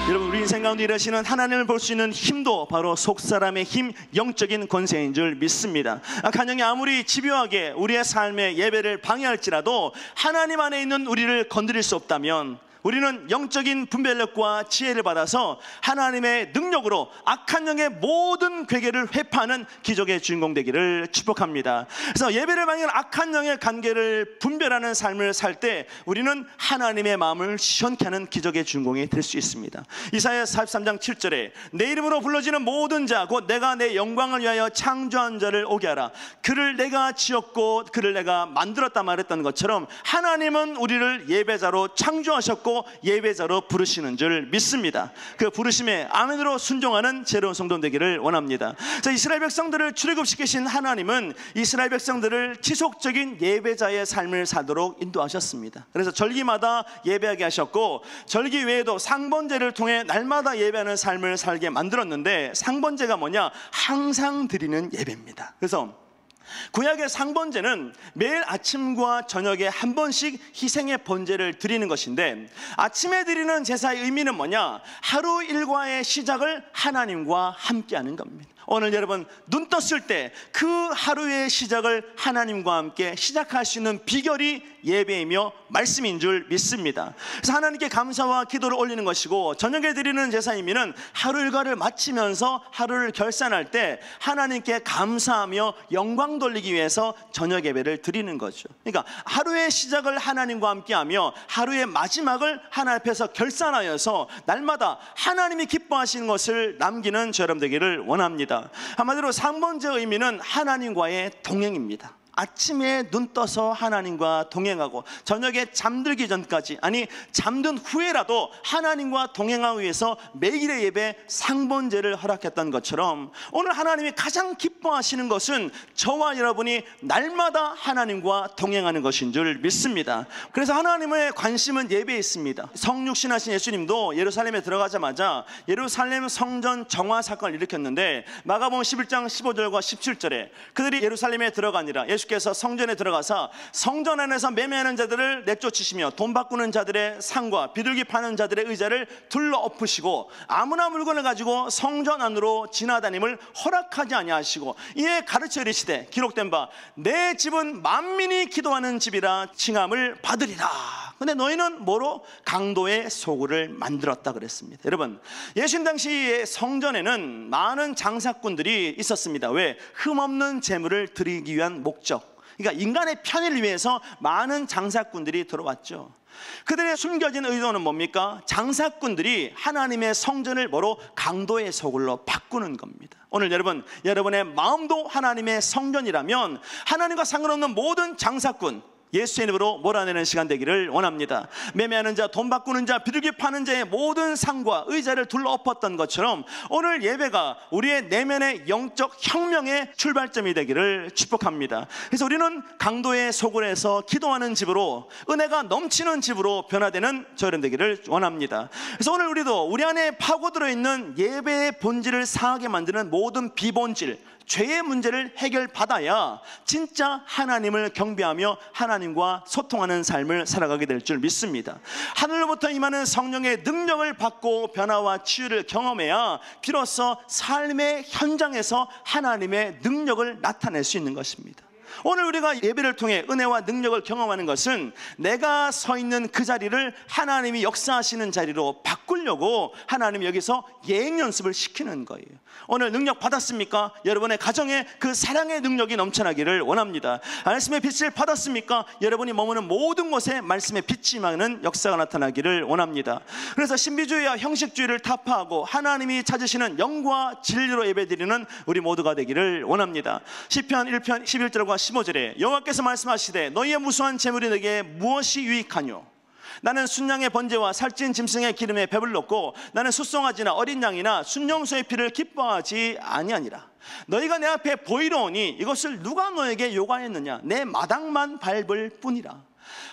여러분, 우리 인생 가운데 일하시는 하나님을 볼 수 있는 힘도 바로 속사람의 힘, 영적인 권세인 줄 믿습니다. 간영이 아무리 집요하게 우리의 삶의 예배를 방해할지라도 하나님 안에 있는 우리를 건드릴 수 없다면, 우리는 영적인 분별력과 지혜를 받아서 하나님의 능력으로 악한 영의 모든 괴계를 회파하는 기적의 주인공 되기를 축복합니다. 그래서 예배를 방해하는 악한 영의 관계를 분별하는 삶을 살 때 우리는 하나님의 마음을 시원케 하는 기적의 주인공이 될 수 있습니다. 이사야 43장 7절에 내 이름으로 불러지는 모든 자 곧 내가 내 영광을 위하여 창조한 자를 오게 하라. 그를 내가 지었고 그를 내가 만들었다 말했던 것처럼 하나님은 우리를 예배자로 창조하셨고 부르시고 예배자로 부르시는 줄 믿습니다. 그 부르심에 아멘으로 순종하는 새로운 성도 되기를 원합니다. 자, 이스라엘 백성들을 출애굽시키신 하나님은 이스라엘 백성들을 지속적인 예배자의 삶을 살도록 인도하셨습니다. 그래서 절기마다 예배하게 하셨고, 절기 외에도 상번제를 통해 날마다 예배하는 삶을 살게 만들었는데, 상번제가 뭐냐? 항상 드리는 예배입니다. 그래서 구약의 상번제는 매일 아침과 저녁에 한 번씩 희생의 번제를 드리는 것인데, 아침에 드리는 제사의 의미는 뭐냐? 하루 일과의 시작을 하나님과 함께하는 겁니다. 오늘 여러분 눈 떴을 때 그 하루의 시작을 하나님과 함께 시작할 수 있는 비결이 예배이며 말씀인 줄 믿습니다. 그래서 하나님께 감사와 기도를 올리는 것이고, 저녁에 드리는 제사의 의미는 하루 일과를 마치면서 하루를 결산할 때 하나님께 감사하며 영광 돌리기 위해서 저녁 예배를 드리는 거죠. 그러니까 하루의 시작을 하나님과 함께하며 하루의 마지막을 하나님 앞에서 결산하여서 날마다 하나님이 기뻐하시는 것을 남기는 저 여러분 되기를 원합니다. 한마디로 상번제의 의미는 하나님과의 동행입니다. 아침에 눈 떠서 하나님과 동행하고, 저녁에 잠들기 전까지, 아니 잠든 후에라도 하나님과 동행하기 위해서 매일의 예배 상번제를 허락했던 것처럼, 오늘 하나님이 가장 기뻐하시는 것은 저와 여러분이 날마다 하나님과 동행하는 것인 줄 믿습니다. 그래서 하나님의 관심은 예배에 있습니다. 성육신하신 예수님도 예루살렘에 들어가자마자 예루살렘 성전 정화 사건을 일으켰는데, 마가복음 11장 15절과 17절에 그들이 예루살렘에 들어가니라 예수께서 성전에 들어가서 성전 안에서 매매하는 자들을 내쫓으시며 돈 바꾸는 자들의 상과 비둘기 파는 자들의 의자를 둘러 엎으시고 아무나 물건을 가지고 성전 안으로 지나다님을 허락하지 아니하시고, 이에 가르쳐 이르시되 기록된 바 내 집은 만민이 기도하는 집이라 칭함을 받으리라. 근데 너희는 뭐로? 강도의 소굴을 만들었다 그랬습니다. 여러분, 예수님 당시의 성전에는 많은 장사꾼들이 있었습니다. 왜? 흠없는 재물을 드리기 위한 목적, 그러니까 인간의 편의를 위해서 많은 장사꾼들이 들어왔죠. 그들의 숨겨진 의도는 뭡니까? 장사꾼들이 하나님의 성전을 뭐로? 강도의 소굴로 바꾸는 겁니다. 오늘 여러분, 여러분의 마음도 하나님의 성전이라면 하나님과 상관없는 모든 장사꾼 예수의 이름으로 몰아내는 시간 되기를 원합니다. 매매하는 자, 돈 바꾸는 자, 비둘기 파는 자의 모든 상과 의자를 둘러 엎었던 것처럼 오늘 예배가 우리의 내면의 영적 혁명의 출발점이 되기를 축복합니다. 그래서 우리는 강도의 소굴에서 기도하는 집으로, 은혜가 넘치는 집으로 변화되는 저런 되기를 원합니다. 그래서 오늘 우리도 우리 안에 파고들어 있는 예배의 본질을 상하게 만드는 모든 비본질, 죄의 문제를 해결받아야 진짜 하나님을 경배하며 하나님과 소통하는 삶을 살아가게 될 줄 믿습니다. 하늘로부터 임하는 성령의 능력을 받고 변화와 치유를 경험해야 비로소 삶의 현장에서 하나님의 능력을 나타낼 수 있는 것입니다. 오늘 우리가 예배를 통해 은혜와 능력을 경험하는 것은 내가 서 있는 그 자리를 하나님이 역사하시는 자리로 바꾸려고 하나님이 여기서 예행 연습을 시키는 거예요. 오늘 능력 받았습니까? 여러분의 가정에 그 사랑의 능력이 넘쳐나기를 원합니다. 말씀의 빛을 받았습니까? 여러분이 머무는 모든 곳에 말씀의 빛이 임하는 역사가 나타나기를 원합니다. 그래서 신비주의와 형식주의를 타파하고 하나님이 찾으시는 영과 진리로 예배드리는 우리 모두가 되기를 원합니다. 시편 1편 11절과 15절에 여호와께서 말씀하시되 너희의 무수한 재물이 내게 무엇이 유익하뇨? 나는 순양의 번제와 살찐 짐승의 기름에 배불렀고 나는 숫송아지나 어린 양이나 순영소의 피를 기뻐하지 아니하니라. 너희가 내 앞에 보이러 오니 이것을 누가 너에게 요구하였느냐? 내 마당만 밟을 뿐이라.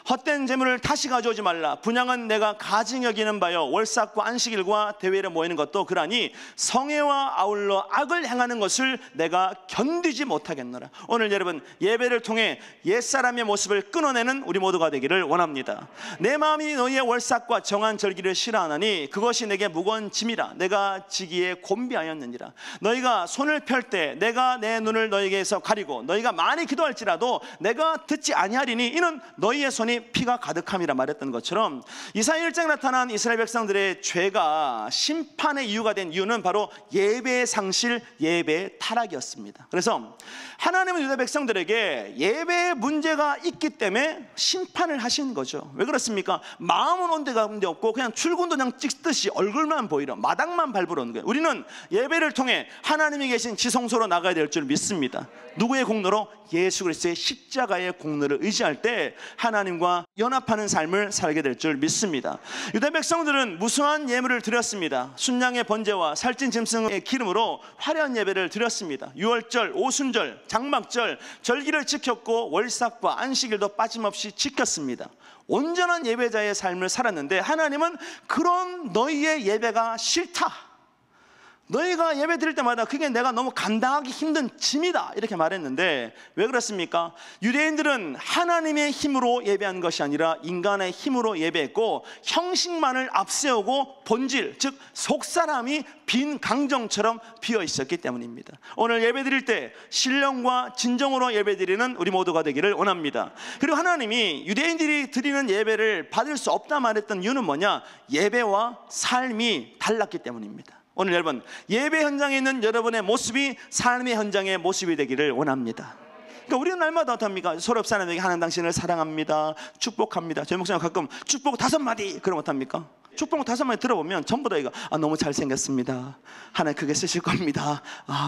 헛된 재물을 다시 가져오지 말라. 분향은 내가 가증 여기는 바요 월삭과 안식일과 대회를 모이는 것도 그러니 성회와 아울러 악을 행하는 것을 내가 견디지 못하겠노라. 오늘 여러분 예배를 통해 옛사람의 모습을 끊어내는 우리 모두가 되기를 원합니다. 내 마음이 너희의 월삭과 정한 절기를 싫어하나니 그것이 내게 무거운 짐이라. 내가 지기에 곤비하였느니라. 너희가 손을 펼 때 내가 내 눈을 너희에게서 가리고 너희가 많이 기도할지라도 내가 듣지 아니하리니 이는 너희의 손이 피가 가득함이라 말했던 것처럼 이사야 1장에 나타난 이스라엘 백성들의 죄가 심판의 이유가 된 이유는 바로 예배의 상실, 예배의 타락이었습니다. 그래서 하나님은 유다 백성들에게 예배의 문제가 있기 때문에 심판을 하신 거죠. 왜 그렇습니까? 마음은 온데간데 없고 그냥 출근도장 찍듯이 얼굴만 보이러 마당만 밟으러 오는 거예요. 우리는 예배를 통해 하나님이 계신 지성소로 나가야 될 줄 믿습니다. 누구의 공로로? 예수 그리스도의 십자가의 공로를 의지할 때 하나님 하나님과 연합하는 삶을 살게 될 줄 믿습니다. 유대 백성들은 무수한 예물을 드렸습니다. 순양의 번제와 살찐 짐승의 기름으로 화려한 예배를 드렸습니다. 유월절, 오순절, 장막절, 절기를 지켰고 월삭과 안식일도 빠짐없이 지켰습니다. 온전한 예배자의 삶을 살았는데 하나님은 그런 너희의 예배가 싫다. 너희가 예배 드릴 때마다 그게 내가 너무 감당하기 힘든 짐이다 이렇게 말했는데 왜 그렇습니까? 유대인들은 하나님의 힘으로 예배한 것이 아니라 인간의 힘으로 예배했고 형식만을 앞세우고 본질, 즉 속사람이 빈 강정처럼 비어 있었기 때문입니다. 오늘 예배 드릴 때 신령과 진정으로 예배 드리는 우리 모두가 되기를 원합니다. 그리고 하나님이 유대인들이 드리는 예배를 받을 수 없다 말했던 이유는 뭐냐? 예배와 삶이 달랐기 때문입니다. 오늘 여러분 예배 현장에 있는 여러분의 모습이 삶의 현장의 모습이 되기를 원합니다. 그러니까 우리는 날마다 어떻습니까? 서로 옆 사람에게 하나님 당신을 사랑합니다, 축복합니다. 저희 목사님 가끔 축복 5마디 그럼 어떡합니까? 축복 5마디 들어보면 전부 다 이거 너무 잘생겼습니다, 하나님 크게 쓰실 겁니다,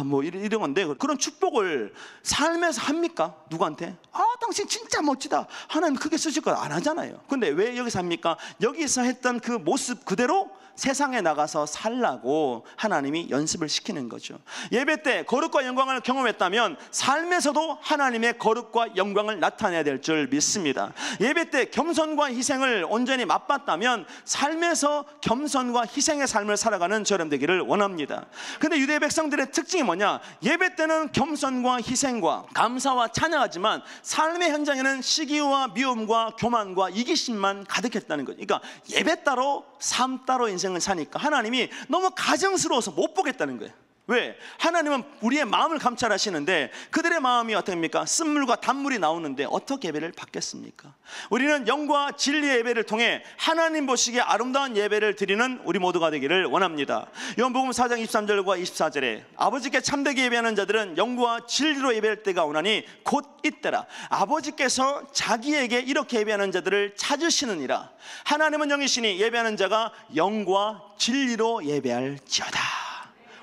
뭐 이런 건데 그런 축복을 삶에서 합니까? 누구한테? 당신 진짜 멋지다, 하나님 크게 쓰실 거 안 하잖아요. 근데 왜 여기서 합니까? 여기서 했던 그 모습 그대로 세상에 나가서 살라고 하나님이 연습을 시키는 거죠. 예배 때 거룩과 영광을 경험했다면 삶에서도 하나님의 거룩과 영광을 나타내야 될 줄 믿습니다. 예배 때 겸손과 희생을 온전히 맛봤다면 삶에서 겸손과 희생의 삶을 살아가는 저렴 되기를 원합니다. 근데 유대 백성들의 특징이 뭐냐? 예배 때는 겸손과 희생과 감사와 찬양하지만 삶의 현장에는 시기와 미움과 교만과 이기심만 가득했다는 거죠. 그러니까 예배 따로 삶 따로 인생을 사니까 하나님이 너무 가증스러워서 못 보겠다는 거예요. 왜? 하나님은 우리의 마음을 감찰하시는데 그들의 마음이 어떻습니까? 쓴물과 단물이 나오는데 어떻게 예배를 받겠습니까? 우리는 영과 진리의 예배를 통해 하나님 보시기에 아름다운 예배를 드리는 우리 모두가 되기를 원합니다. 요한복음 4장 23절과 24절에 아버지께 참되게 예배하는 자들은 영과 진리로 예배할 때가 오나니 곧 이때라. 아버지께서 자기에게 이렇게 예배하는 자들을 찾으시느니라. 하나님은 영이시니 예배하는 자가 영과 진리로 예배할지어다.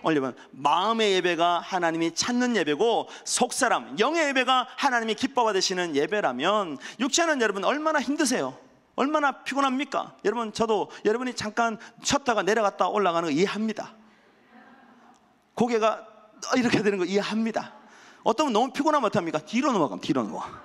오늘 마음의 예배가 하나님이 찾는 예배고 속사람 영의 예배가 하나님이 기뻐 받으시는 예배라면 육체는 여러분 얼마나 힘드세요? 얼마나 피곤합니까? 여러분 저도 여러분이 잠깐 쉬었다가 내려갔다 올라가는 거 이해합니다. 고개가 이렇게 되는 거 이해합니다. 어떤 분 너무 피곤하면 어떡합니까? 뒤로 넘어가면 뒤로 넘어가.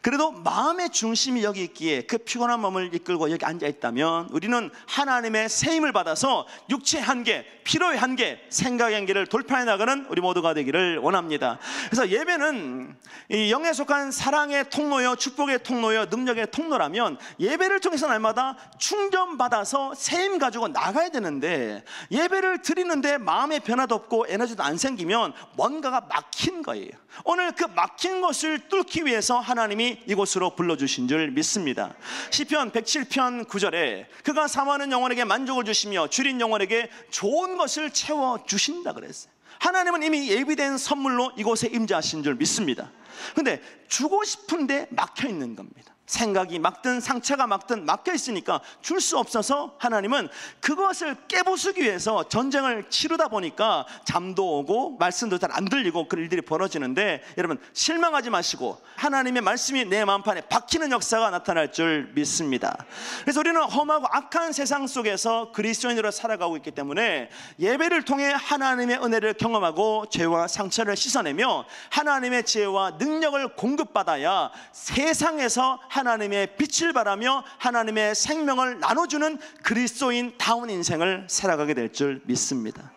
그래도 마음의 중심이 여기 있기에 그 피곤한 마음을 이끌고 여기 앉아있다면 우리는 하나님의 세임을 받아서 육체의 한계, 피로의 한계, 생각의 한계를 돌파해 나가는 우리 모두가 되기를 원합니다. 그래서 예배는 이 영에 속한 사랑의 통로요, 축복의 통로요, 능력의 통로라면 예배를 통해서 날마다 충전받아서 세임 가지고 나가야 되는데 예배를 드리는데 마음의 변화도 없고 에너지도 안 생기면 뭔가가 막힌 거예요. 오늘 그 막힌 것을 뚫기 위해서 하나님이 이곳으로 불러주신 줄 믿습니다. 시편 107편 9절에 그가 사모하는 영혼에게 만족을 주시며 줄인 영혼에게 좋은 것을 채워주신다 그랬어요. 하나님은 이미 예비된 선물로 이곳에 임재하신 줄 믿습니다. 근데 주고 싶은데 막혀 있는 겁니다. 생각이 막든 상처가 막든 막혀 있으니까 줄 수 없어서 하나님은 그것을 깨부수기 위해서 전쟁을 치르다 보니까 잠도 오고 말씀도 잘 안 들리고 그런 일들이 벌어지는데 여러분 실망하지 마시고 하나님의 말씀이 내 마음판에 박히는 역사가 나타날 줄 믿습니다. 그래서 우리는 험하고 악한 세상 속에서 그리스도인으로 살아가고 있기 때문에 예배를 통해 하나님의 은혜를 경험하고 죄와 상처를 씻어내며 하나님의 지혜와 능력을 공급받아야 세상에서 하나님의 빛을 발하며 하나님의 생명을 나눠주는 그리스도인다운 인생을 살아가게 될 줄 믿습니다.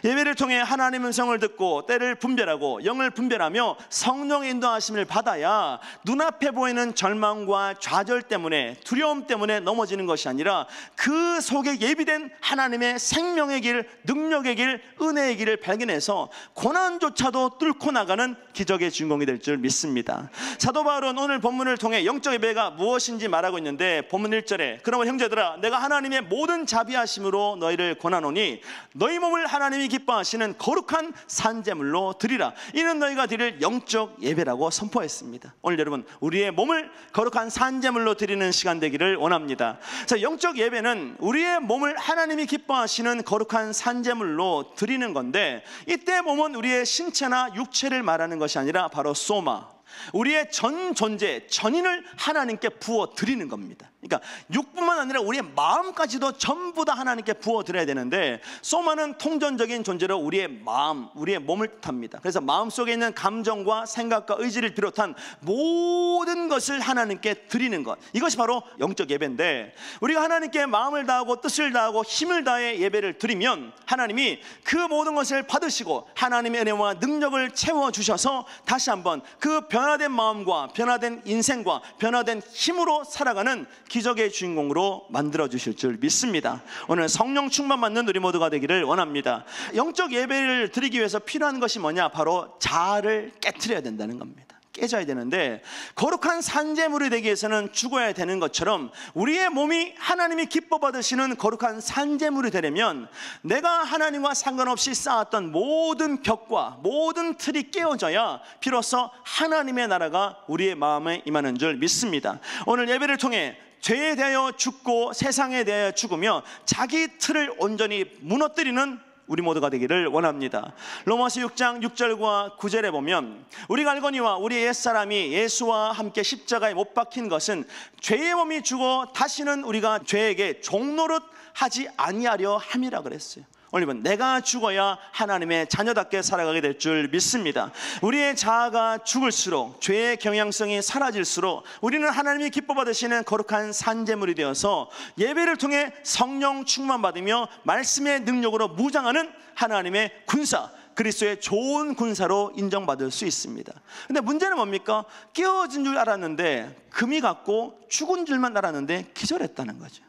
예배를 통해 하나님의 음성을 듣고 때를 분별하고 영을 분별하며 성령의 인도하심을 받아야 눈앞에 보이는 절망과 좌절 때문에 두려움 때문에 넘어지는 것이 아니라 그 속에 예비된 하나님의 생명의 길, 능력의 길, 은혜의 길을 발견해서 고난조차도 뚫고 나가는 기적의 주인공이 될 줄 믿습니다. 사도 바울은 오늘 본문을 통해 영적 예배가 무엇인지 말하고 있는데 본문 1절에 그러면 형제들아 내가 하나님의 모든 자비하심으로 너희를 권하노니 너희 몸을 하나님이 기뻐하시는 거룩한 산제물로 드리라. 이는 너희가 드릴 영적 예배라고 선포했습니다. 오늘 여러분 우리의 몸을 거룩한 산제물로 드리는 시간 되기를 원합니다. 자, 영적 예배는 우리의 몸을 하나님이 기뻐하시는 거룩한 산제물로 드리는 건데 이때 몸은 우리의 신체나 육체를 말하는 것이 아니라 바로 소마 우리의 전 존재, 전인을 하나님께 부어 드리는 겁니다. 그러니까 육뿐만 아니라 우리의 마음까지도 전부 다 하나님께 부어 드려야 되는데, 소마는 통전적인 존재로 우리의 마음, 우리의 몸을 뜻합니다. 그래서 마음속에 있는 감정과 생각과 의지를 비롯한 모든 것을 하나님께 드리는 것, 이것이 바로 영적 예배인데, 우리가 하나님께 마음을 다하고 뜻을 다하고 힘을 다해 예배를 드리면 하나님이 그 모든 것을 받으시고 하나님의 은혜와 능력을 채워주셔서 다시 한번 그 변화된 마음과 변화된 인생과 변화된 힘으로 살아가는 기적의 주인공으로 만들어주실 줄 믿습니다. 오늘 성령 충만 받는 우리 모두가 되기를 원합니다. 영적 예배를 드리기 위해서 필요한 것이 뭐냐? 바로 자아를 깨트려야 된다는 겁니다. 깨져야 되는데, 거룩한 산제물이 되기 위해서는 죽어야 되는 것처럼 우리의 몸이 하나님이 기뻐 받으시는 거룩한 산제물이 되려면 내가 하나님과 상관없이 쌓았던 모든 벽과 모든 틀이 깨어져야 비로소 하나님의 나라가 우리의 마음에 임하는 줄 믿습니다. 오늘 예배를 통해 죄에 대하여 죽고 세상에 대하여 죽으며 자기 틀을 온전히 무너뜨리는 우리 모두가 되기를 원합니다. 로마서 6장 6절과 9절에 보면, 우리가 알거니와 우리의 옛사람이 예수와 함께 십자가에 못 박힌 것은 죄의 몸이 죽어 다시는 우리가 죄에게 종노릇 하지 아니하려 함이라 그랬어요. 오늘 내가 죽어야 하나님의 자녀답게 살아가게 될 줄 믿습니다. 우리의 자아가 죽을수록, 죄의 경향성이 사라질수록 우리는 하나님이 기뻐 받으시는 거룩한 산제물이 되어서 예배를 통해 성령 충만 받으며 말씀의 능력으로 무장하는 하나님의 군사, 그리스도의 좋은 군사로 인정받을 수 있습니다. 근데 문제는 뭡니까? 깨어진 줄 알았는데, 금이 갔고 죽은 줄만 알았는데 기절했다는 거죠.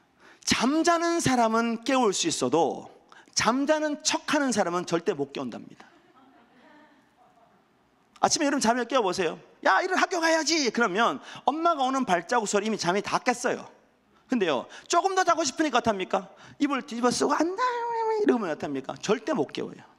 잠자는 사람은 깨울 수 있어도 잠자는 척하는 사람은 절대 못 깨운답니다. 아침에 여러분 잠을 깨워보세요. 야, 이런 학교 가야지. 그러면 엄마가 오는 발자국 소리 이미 잠이 다 깼어요. 근데요, 조금 더 자고 싶으니까 어떡합니까? 이불 뒤집어 쓰고 안다 이러면 어떡합니까? 절대 못 깨워요.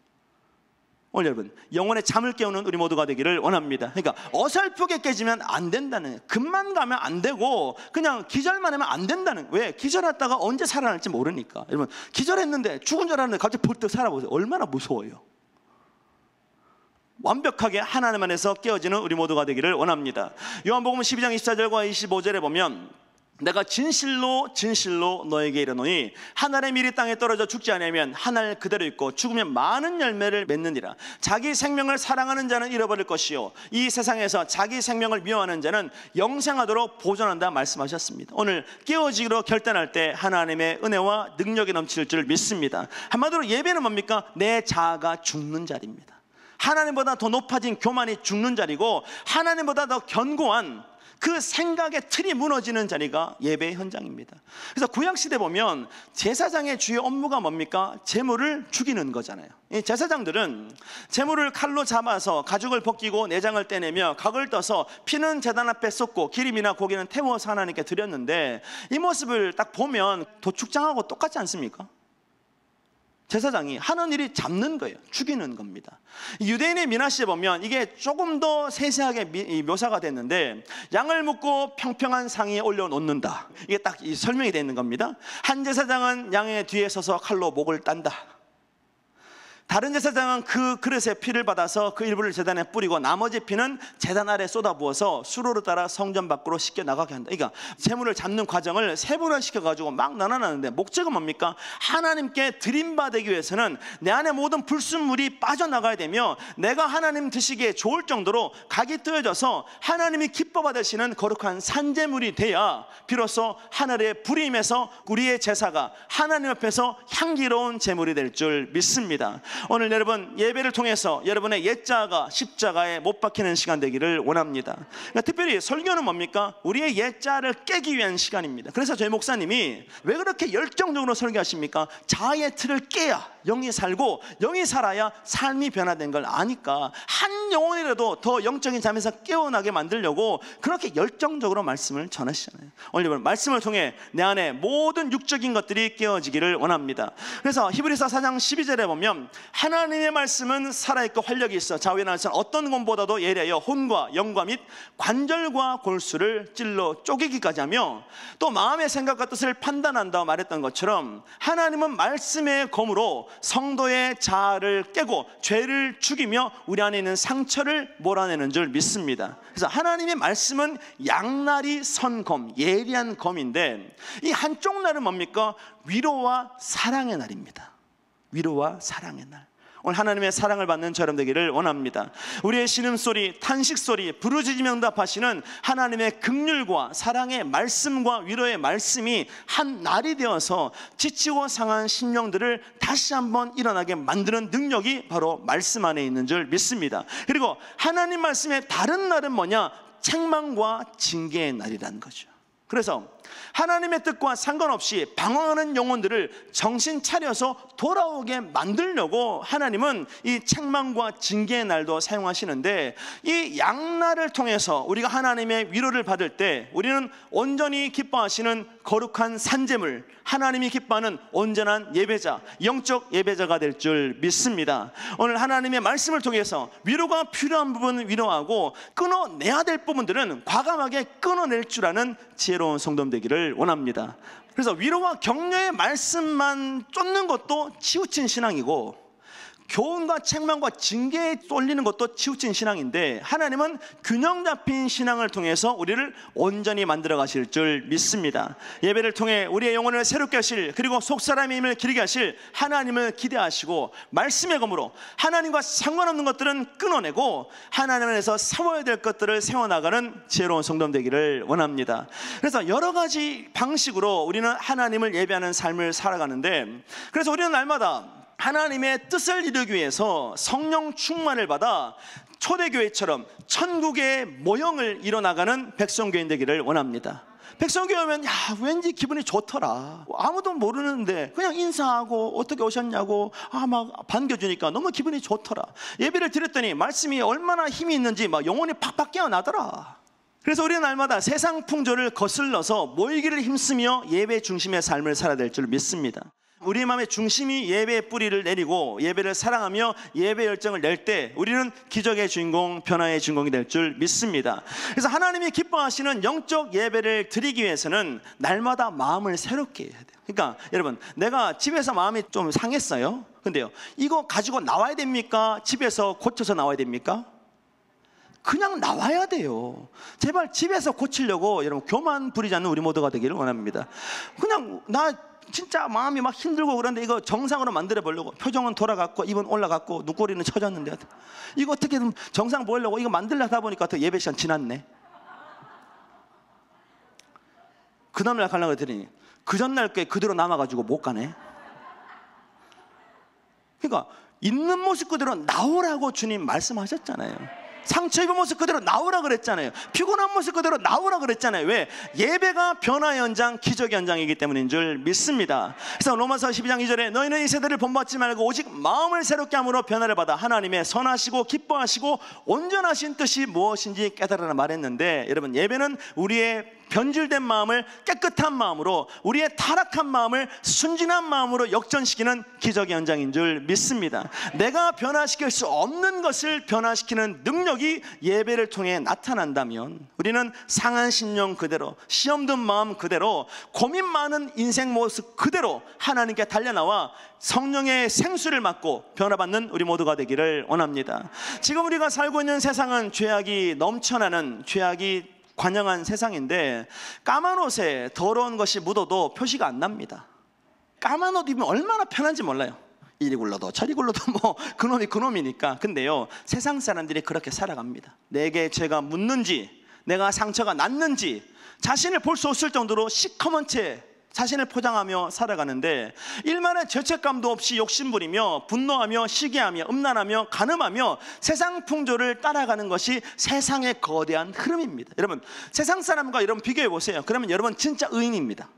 오늘 여러분, 영혼의 잠을 깨우는 우리 모두가 되기를 원합니다. 그러니까 어설프게 깨지면 안 된다는, 금만 가면 안 되고 그냥 기절만 하면 안 된다는. 왜? 기절했다가 언제 살아날지 모르니까. 여러분, 기절했는데 죽은 줄 알았는데 갑자기 벌떡 살아보세요. 얼마나 무서워요. 완벽하게 하나님 안에서 깨어지는 우리 모두가 되기를 원합니다. 요한복음 12장 24절과 25절에 보면, 내가 진실로 진실로 너에게 이르노니 한 알의 밀이 땅에 떨어져 죽지 않으면 한 알 그대로 있고 죽으면 많은 열매를 맺느니라. 자기 생명을 사랑하는 자는 잃어버릴 것이요 이 세상에서 자기 생명을 미워하는 자는 영생하도록 보존한다 말씀하셨습니다. 오늘 깨어지기로 결단할 때 하나님의 은혜와 능력이 넘칠 줄 믿습니다. 한마디로 예배는 뭡니까? 내 자아가 죽는 자리입니다. 하나님보다 더 높아진 교만이 죽는 자리고, 하나님보다 더 견고한 그 생각의 틀이 무너지는 자리가 예배의 현장입니다. 그래서 구약시대 보면 제사장의 주요 업무가 뭡니까? 제물을 죽이는 거잖아요. 이 제사장들은 제물을 칼로 잡아서 가죽을 벗기고 내장을 떼내며 각을 떠서 피는 제단 앞에 쏟고 기름이나 고기는 태워서 하나님께 드렸는데, 이 모습을 딱 보면 도축장하고 똑같지 않습니까? 제사장이 하는 일이 잡는 거예요. 죽이는 겁니다. 유대인의 민화시에 보면 이게 조금 더 세세하게 묘사가 됐는데, 양을 묶고 평평한 상에 올려놓는다. 이게 딱 설명이 되어 있는 겁니다. 한 제사장은 양의 뒤에 서서 칼로 목을 딴다. 다른 제사장은 그 그릇에 피를 받아서 그 일부를 제단에 뿌리고 나머지 피는 제단 아래 쏟아부어서 수로를 따라 성전 밖으로 씻겨 나가게 한다. 그러니까 제물을 잡는 과정을 세분화시켜가지고 막 나눠놨는데, 목적은 뭡니까? 하나님께 드림받기 위해서는 내 안에 모든 불순물이 빠져나가야 되며, 내가 하나님 드시기에 좋을 정도로 각이 뜨여져서 하나님이 기뻐 받으시는 거룩한 산제물이 돼야 비로소 하늘의 불이 임해서 우리의 제사가 하나님 앞에서 향기로운 제물이 될 줄 믿습니다. 오늘 여러분, 예배를 통해서 여러분의 옛자아가 십자가에 못 박히는 시간 되기를 원합니다. 그러니까 특별히 설교는 뭡니까? 우리의 옛자아를 깨기 위한 시간입니다. 그래서 저희 목사님이 왜 그렇게 열정적으로 설교하십니까? 자아의 틀을 깨야 영이 살고, 영이 살아야 삶이 변화된 걸 아니까 한 영혼이라도 더 영적인 잠에서 깨어나게 만들려고 그렇게 열정적으로 말씀을 전하시잖아요. 오늘 여러분, 말씀을 통해 내 안에 모든 육적인 것들이 깨어지기를 원합니다. 그래서 히브리서 4장 12절에 보면, 하나님의 말씀은 살아있고 활력이 있어 좌우에 나선 어떤 것보다도 예리하여 혼과 영과 및 관절과 골수를 찔러 쪼개기까지 하며 또 마음의 생각과 뜻을 판단한다 말했던 것처럼 하나님은 말씀의 검으로 성도의 자아를 깨고 죄를 죽이며 우리 안에 있는 상처를 몰아내는 줄 믿습니다. 그래서 하나님의 말씀은 양날이 선 검, 예리한 검인데 이 한쪽 날은 뭡니까? 위로와 사랑의 날입니다. 위로와 사랑의 날. 오늘 하나님의 사랑을 받는 저렴 되기를 원합니다. 우리의 신음소리, 탄식소리, 부르짖으며 응답하시는 하나님의 긍휼과 사랑의 말씀과 위로의 말씀이 한 날이 되어서 지치고 상한 심령들을 다시 한번 일어나게 만드는 능력이 바로 말씀 안에 있는 줄 믿습니다. 그리고 하나님 말씀의 다른 날은 뭐냐? 책망과 징계의 날이라는 거죠. 그래서 하나님의 뜻과 상관없이 방황하는 영혼들을 정신 차려서 돌아오게 만들려고 하나님은 이 책망과 징계의 날도 사용하시는데 이 양날을 통해서 우리가 하나님의 위로를 받을 때 우리는 온전히 기뻐하시는 거룩한 산제물, 하나님이 기뻐하는 온전한 예배자, 영적 예배자가 될 줄 믿습니다. 오늘 하나님의 말씀을 통해서 위로가 필요한 부분은 위로하고 끊어내야 될 부분들은 과감하게 끊어낼 줄 아는 지혜로운 성도 되기를 원합니다. 그래서 위로와 격려의 말씀만 쫓는 것도 치우친 신앙이고 교훈과 책망과 징계에 쏠리는 것도 치우친 신앙인데 하나님은 균형 잡힌 신앙을 통해서 우리를 온전히 만들어 가실 줄 믿습니다. 예배를 통해 우리의 영혼을 새롭게 하실, 그리고 속사람의 힘을 기르게 하실 하나님을 기대하시고 말씀의 검으로 하나님과 상관없는 것들은 끊어내고 하나님 안에서 세워야 될 것들을 세워나가는 지혜로운 성도 되기를 원합니다. 그래서 여러 가지 방식으로 우리는 하나님을 예배하는 삶을 살아가는데, 그래서 우리는 날마다 하나님의 뜻을 이루기 위해서 성령 충만을 받아 초대교회처럼 천국의 모형을 이뤄나가는 백성교인 되기를 원합니다. 백성교회 오면 왠지 기분이 좋더라. 아무도 모르는데 그냥 인사하고 어떻게 오셨냐고 막 반겨주니까 너무 기분이 좋더라. 예배를 드렸더니 말씀이 얼마나 힘이 있는지 막 영혼이 팍팍 깨어나더라. 그래서 우리는 날마다 세상 풍조를 거슬러서 모이기를 힘쓰며 예배 중심의 삶을 살아야 될 줄 믿습니다. 우리 마음의 중심이 예배의 뿌리를 내리고 예배를 사랑하며 예배 열정을 낼 때 우리는 기적의 주인공, 변화의 주인공이 될 줄 믿습니다. 그래서 하나님이 기뻐하시는 영적 예배를 드리기 위해서는 날마다 마음을 새롭게 해야 돼요. 그러니까 여러분, 내가 집에서 마음이 좀 상했어요. 근데요, 이거 가지고 나와야 됩니까? 집에서 고쳐서 나와야 됩니까? 그냥 나와야 돼요. 제발 집에서 고치려고 여러분 교만 부리지 않는 우리 모두가 되기를 원합니다. 그냥 나 진짜 마음이 막 힘들고 그런데 이거 정상으로 만들어 보려고, 표정은 돌아갔고 입은 올라갔고 눈꼬리는 처졌는데 이거 어떻게든 정상 보려고 이거 만들려 하다 보니까 또 예배 시간 지났네. 그 다음날 가려고 했더니 그 전날 꽤 그대로 남아가지고 못 가네. 그러니까 있는 모습 그대로 나오라고 주님 말씀하셨잖아요. 상처 입은 모습 그대로 나오라 그랬잖아요. 피곤한 모습 그대로 나오라 그랬잖아요. 왜? 예배가 변화의 현장, 기적의 현장이기 때문인 줄 믿습니다. 그래서 로마서 12장 2절에 너희는 이 세대를 본받지 말고 오직 마음을 새롭게 함으로 변화를 받아 하나님의 선하시고 기뻐하시고 온전하신 뜻이 무엇인지 깨달으라 말했는데, 여러분, 예배는 우리의 변질된 마음을 깨끗한 마음으로, 우리의 타락한 마음을 순진한 마음으로 역전시키는 기적의 현장인 줄 믿습니다. 내가 변화시킬 수 없는 것을 변화시키는 능력이 예배를 통해 나타난다면 우리는 상한 심령 그대로, 시험 든 마음 그대로, 고민 많은 인생 모습 그대로 하나님께 달려나와 성령의 생수를 맞고 변화받는 우리 모두가 되기를 원합니다. 지금 우리가 살고 있는 세상은 죄악이 넘쳐나는, 죄악이 관영한 세상인데 까만 옷에 더러운 것이 묻어도 표시가 안 납니다. 까만 옷 입으면 얼마나 편한지 몰라요. 이리 굴러도 저리 굴러도 뭐 그놈이 그놈이니까. 근데요, 세상 사람들이 그렇게 살아갑니다. 내게 죄가 묻는지, 내가 상처가 났는지 자신을 볼 수 없을 정도로 시커먼 채 자신을 포장하며 살아가는데, 일말의 죄책감도 없이 욕심부리며 분노하며 시기하며 음란하며 간음하며 세상 풍조를 따라가는 것이 세상의 거대한 흐름입니다. 여러분, 세상 사람과 여러분 비교해 보세요. 그러면 여러분 진짜 의인입니다.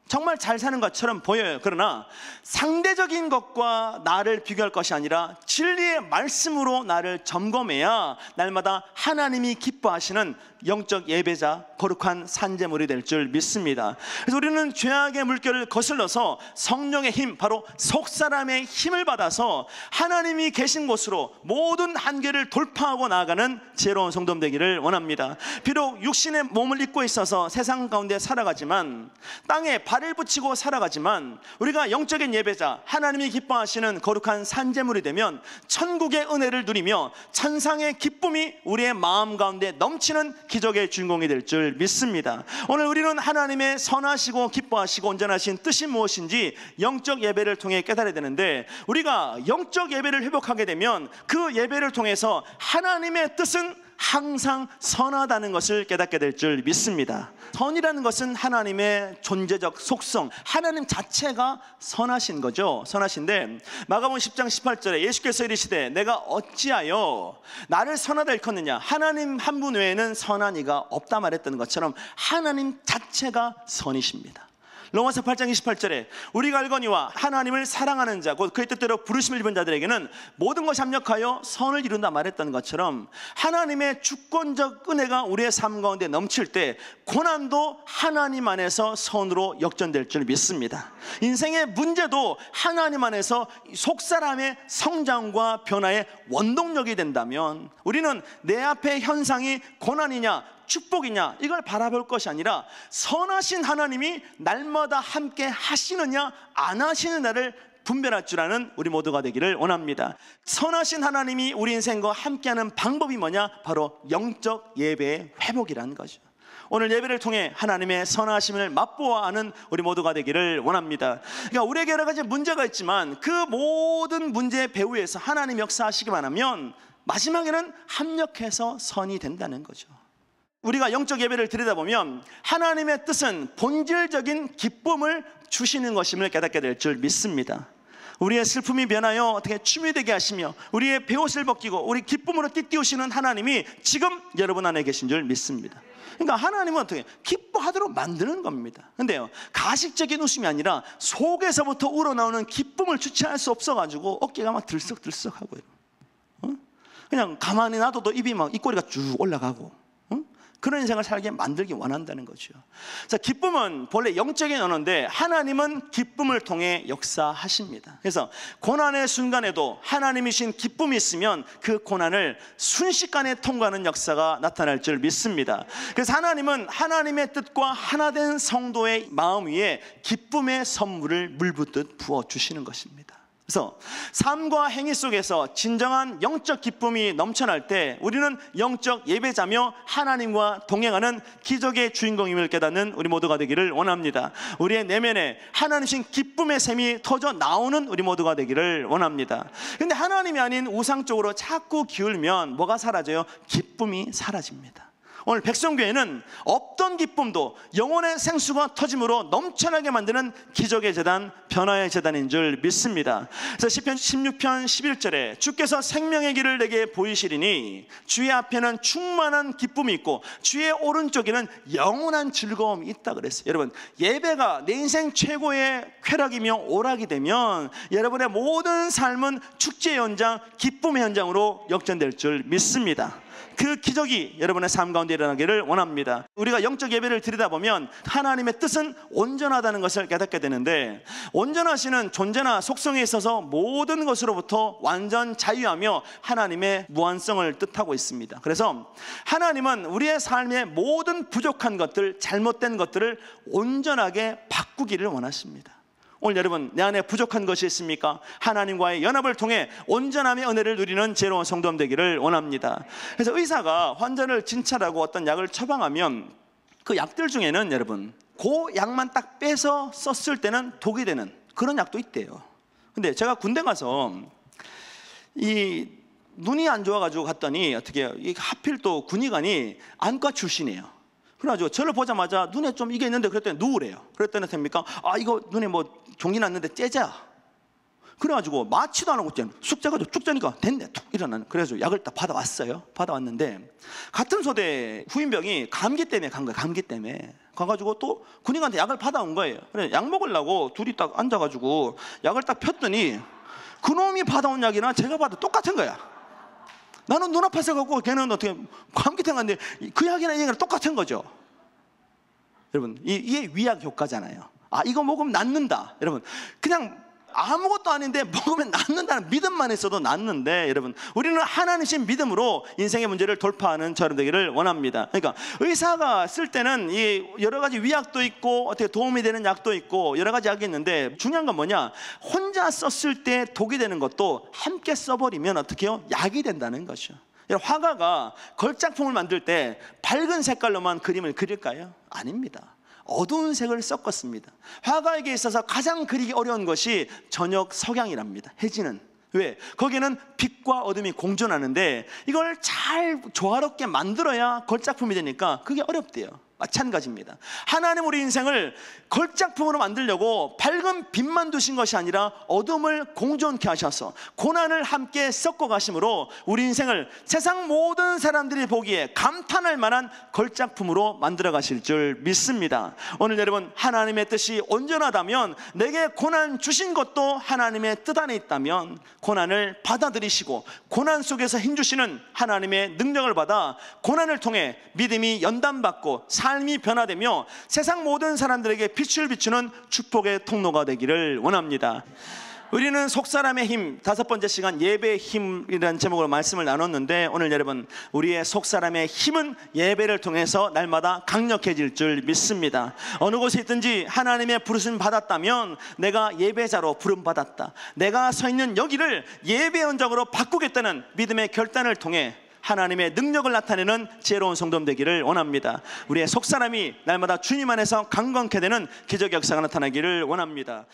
정말 잘 사는 것처럼 보여요. 그러나 상대적인 것과 나를 비교할 것이 아니라 진리의 말씀으로 나를 점검해야 날마다 하나님이 기뻐하시는 영적 예배자, 거룩한 산제물이 될 줄 믿습니다. 그래서 우리는 죄악의 물결을 거슬러서 성령의 힘, 바로 속사람의 힘을 받아서 하나님이 계신 곳으로 모든 한계를 돌파하고 나아가는 지혜로운 성도 되기를 원합니다. 비록 육신의 몸을 입고 있어서 세상 가운데 살아가지만, 땅에 발을 붙이고 살아가지만, 우리가 영적인 예배자, 하나님이 기뻐하시는 거룩한 산제물이 되면 천국의 은혜를 누리며 천상의 기쁨이 우리의 마음 가운데 넘치는 기적의 주인공이 될 줄 믿습니다. 오늘 우리는 하나님의 선하시고 기뻐하시고 온전하신 뜻이 무엇인지 영적 예배를 통해 깨달아야 되는데, 우리가 영적 예배를 회복하게 되면 그 예배를 통해서 하나님의 뜻은 항상 선하다는 것을 깨닫게 될 줄 믿습니다. 선이라는 것은 하나님의 존재적 속성, 하나님 자체가 선하신 거죠. 선하신데 마가복음 10장 18절에 예수께서 이르시되 내가 어찌하여 나를 선하다 일컫느냐, 하나님 한 분 외에는 선한 이가 없다 말했던 것처럼 하나님 자체가 선이십니다. 로마서 8장 28절에 우리가 알거니와 하나님을 사랑하는 자, 곧 그의 뜻대로 부르심을 입은 자들에게는 모든 것이 합력하여 선을 이룬다 말했던 것처럼, 하나님의 주권적 은혜가 우리의 삶 가운데 넘칠 때 고난도 하나님 안에서 선으로 역전될 줄 믿습니다. 인생의 문제도 하나님 안에서 속사람의 성장과 변화의 원동력이 된다면, 우리는 내 앞의 현상이 고난이냐 축복이냐 이걸 바라볼 것이 아니라 선하신 하나님이 날마다 함께 하시느냐 안 하시느냐를 분별할 줄 아는 우리 모두가 되기를 원합니다. 선하신 하나님이 우리 인생과 함께하는 방법이 뭐냐? 바로 영적 예배의 회복이라는 거죠. 오늘 예배를 통해 하나님의 선하심을 맛보아하는 우리 모두가 되기를 원합니다. 그러니까 우리에게 여러 가지 문제가 있지만 그 모든 문제의 배후에서 하나님 역사하시기만 하면 마지막에는 합력해서 선이 된다는 거죠. 우리가 영적 예배를 들여다보면 하나님의 뜻은 본질적인 기쁨을 주시는 것임을 깨닫게 될 줄 믿습니다. 우리의 슬픔이 변하여 어떻게 춤이 되게 하시며 우리의 베옷을 벗기고 우리 기쁨으로 띠띠우시는 하나님이 지금 여러분 안에 계신 줄 믿습니다. 그러니까 하나님은 어떻게 기뻐하도록 만드는 겁니다. 근데요, 가식적인 웃음이 아니라 속에서부터 우러나오는 기쁨을 주체할 수 없어가지고 어깨가 막 들썩들썩하고 그냥 가만히 놔둬도 입이 막 입꼬리가 쭉 올라가고 그런 인생을 살게 만들기 원한다는 거죠. 자, 기쁨은 본래 영적인 언어인데 하나님은 기쁨을 통해 역사하십니다. 그래서 고난의 순간에도 하나님이신 기쁨이 있으면 그 고난을 순식간에 통과하는 역사가 나타날 줄 믿습니다. 그래서 하나님은 하나님의 뜻과 하나된 성도의 마음 위에 기쁨의 선물을 물붓듯 부어주시는 것입니다. 그래서 삶과 행위 속에서 진정한 영적 기쁨이 넘쳐날 때 우리는 영적 예배자며 하나님과 동행하는 기적의 주인공임을 깨닫는 우리 모두가 되기를 원합니다. 우리의 내면에 하나님신 기쁨의 샘이 터져 나오는 우리 모두가 되기를 원합니다. 그런데 하나님이 아닌 우상 쪽으로 자꾸 기울면 뭐가 사라져요? 기쁨이 사라집니다. 오늘 백성교회는 없던 기쁨도 영혼의 생수가 터짐으로 넘쳐나게 만드는 기적의 재단, 변화의 재단인 줄 믿습니다. 그래서 시편 16편 11절에 주께서 생명의 길을 내게 보이시리니 주의 앞에는 충만한 기쁨이 있고 주의 오른쪽에는 영원한 즐거움이 있다 그랬어요. 여러분, 예배가 내 인생 최고의 쾌락이며 오락이 되면 여러분의 모든 삶은 축제의 현장, 기쁨의 현장으로 역전될 줄 믿습니다. 그 기적이 여러분의 삶 가운데 일어나기를 원합니다. 우리가 영적 예배를 드리다보면 하나님의 뜻은 온전하다는 것을 깨닫게 되는데, 온전하시는 존재나 속성에 있어서 모든 것으로부터 완전 자유하며 하나님의 무한성을 뜻하고 있습니다. 그래서 하나님은 우리의 삶의 모든 부족한 것들, 잘못된 것들을 온전하게 바꾸기를 원하십니다. 오늘 여러분, 내 안에 부족한 것이 있습니까? 하나님과의 연합을 통해 온전함의 은혜를 누리는 지혜로운 성도 되기를 원합니다. 그래서 의사가 환자를 진찰하고 어떤 약을 처방하면 그 약들 중에는 여러분, 그 약만 딱 빼서 썼을 때는 독이 되는 그런 약도 있대요. 근데 제가 군대 가서 이 눈이 안 좋아가지고 갔더니 어떻게 하필 또 군의관이 안과 출신이에요. 그래가지고 저를 보자마자 눈에 좀 이게 있는데 그랬더니 누우래요. 그랬더니 됩니까? 아, 이거 눈에 뭐 종이 났는데 째자. 그래가지고 마취도 안 하고 쑥 자가지고 쭉 자니까 됐네, 툭 일어나는. 그래가지고 약을 딱 받아왔어요. 받아왔는데 같은 소대 후임병이 감기 때문에 간 거예요. 감기 때문에 가가지고 또 군인한테 약을 받아온 거예요. 그래 약 먹으려고 둘이 딱 앉아가지고 약을 딱 폈더니 그놈이 받아온 약이나 제가 봐도 똑같은 거야. 나는 눈 아파서 갖고 걔는 어떻게 감기 때문에 그 약이나 이 약이랑 똑같은 거죠. 여러분 이게 위약 효과잖아요. 아 이거 먹으면 낫는다. 여러분 그냥 아무것도 아닌데 먹으면 낫는다는 믿음만 있어도 낫는데, 여러분 우리는 하나님신 믿음으로 인생의 문제를 돌파하는 저런 되기를 원합니다. 그러니까 의사가 쓸 때는 이 여러 가지 위약도 있고 어떻게 도움이 되는 약도 있고 여러 가지 약이 있는데, 중요한 건 뭐냐, 혼자 썼을 때 독이 되는 것도 함께 써버리면 어떻게 해요? 약이 된다는 것이죠. 화가가 걸작품을 만들 때 밝은 색깔로만 그림을 그릴까요? 아닙니다. 어두운 색을 섞었습니다. 화가에게 있어서 가장 그리기 어려운 것이 저녁 석양이랍니다. 해지는. 왜? 거기는 빛과 어둠이 공존하는데 이걸 잘 조화롭게 만들어야 걸작품이 되니까 그게 어렵대요. 마찬가지입니다. 하나님 우리 인생을 걸작품으로 만들려고 밝은 빛만 두신 것이 아니라 어둠을 공존케 하셔서 고난을 함께 섞어 가심으로 우리 인생을 세상 모든 사람들이 보기에 감탄할 만한 걸작품으로 만들어 가실 줄 믿습니다. 오늘 여러분 하나님의 뜻이 온전하다면, 내게 고난 주신 것도 하나님의 뜻 안에 있다면 고난을 받아들이시고 고난 속에서 힘주시는 하나님의 능력을 받아 고난을 통해 믿음이 연단받고 삶이 변화되며 세상 모든 사람들에게 빛을 비추는 축복의 통로가 되기를 원합니다. 우리는 속사람의 힘, 5번째 시간 예배의 힘이라는 제목으로 말씀을 나눴는데, 오늘 여러분 우리의 속사람의 힘은 예배를 통해서 날마다 강력해질 줄 믿습니다. 어느 곳에 있든지 하나님의 부르심 받았다면 내가 예배자로 부름 받았다, 내가 서 있는 여기를 예배 현장으로 바꾸겠다는 믿음의 결단을 통해 하나님의 능력을 나타내는 지혜로운 성도 되기를 원합니다. 우리의 속사람이 날마다 주님 안에서 강건케 되는 기적 역사가 나타나기를 원합니다.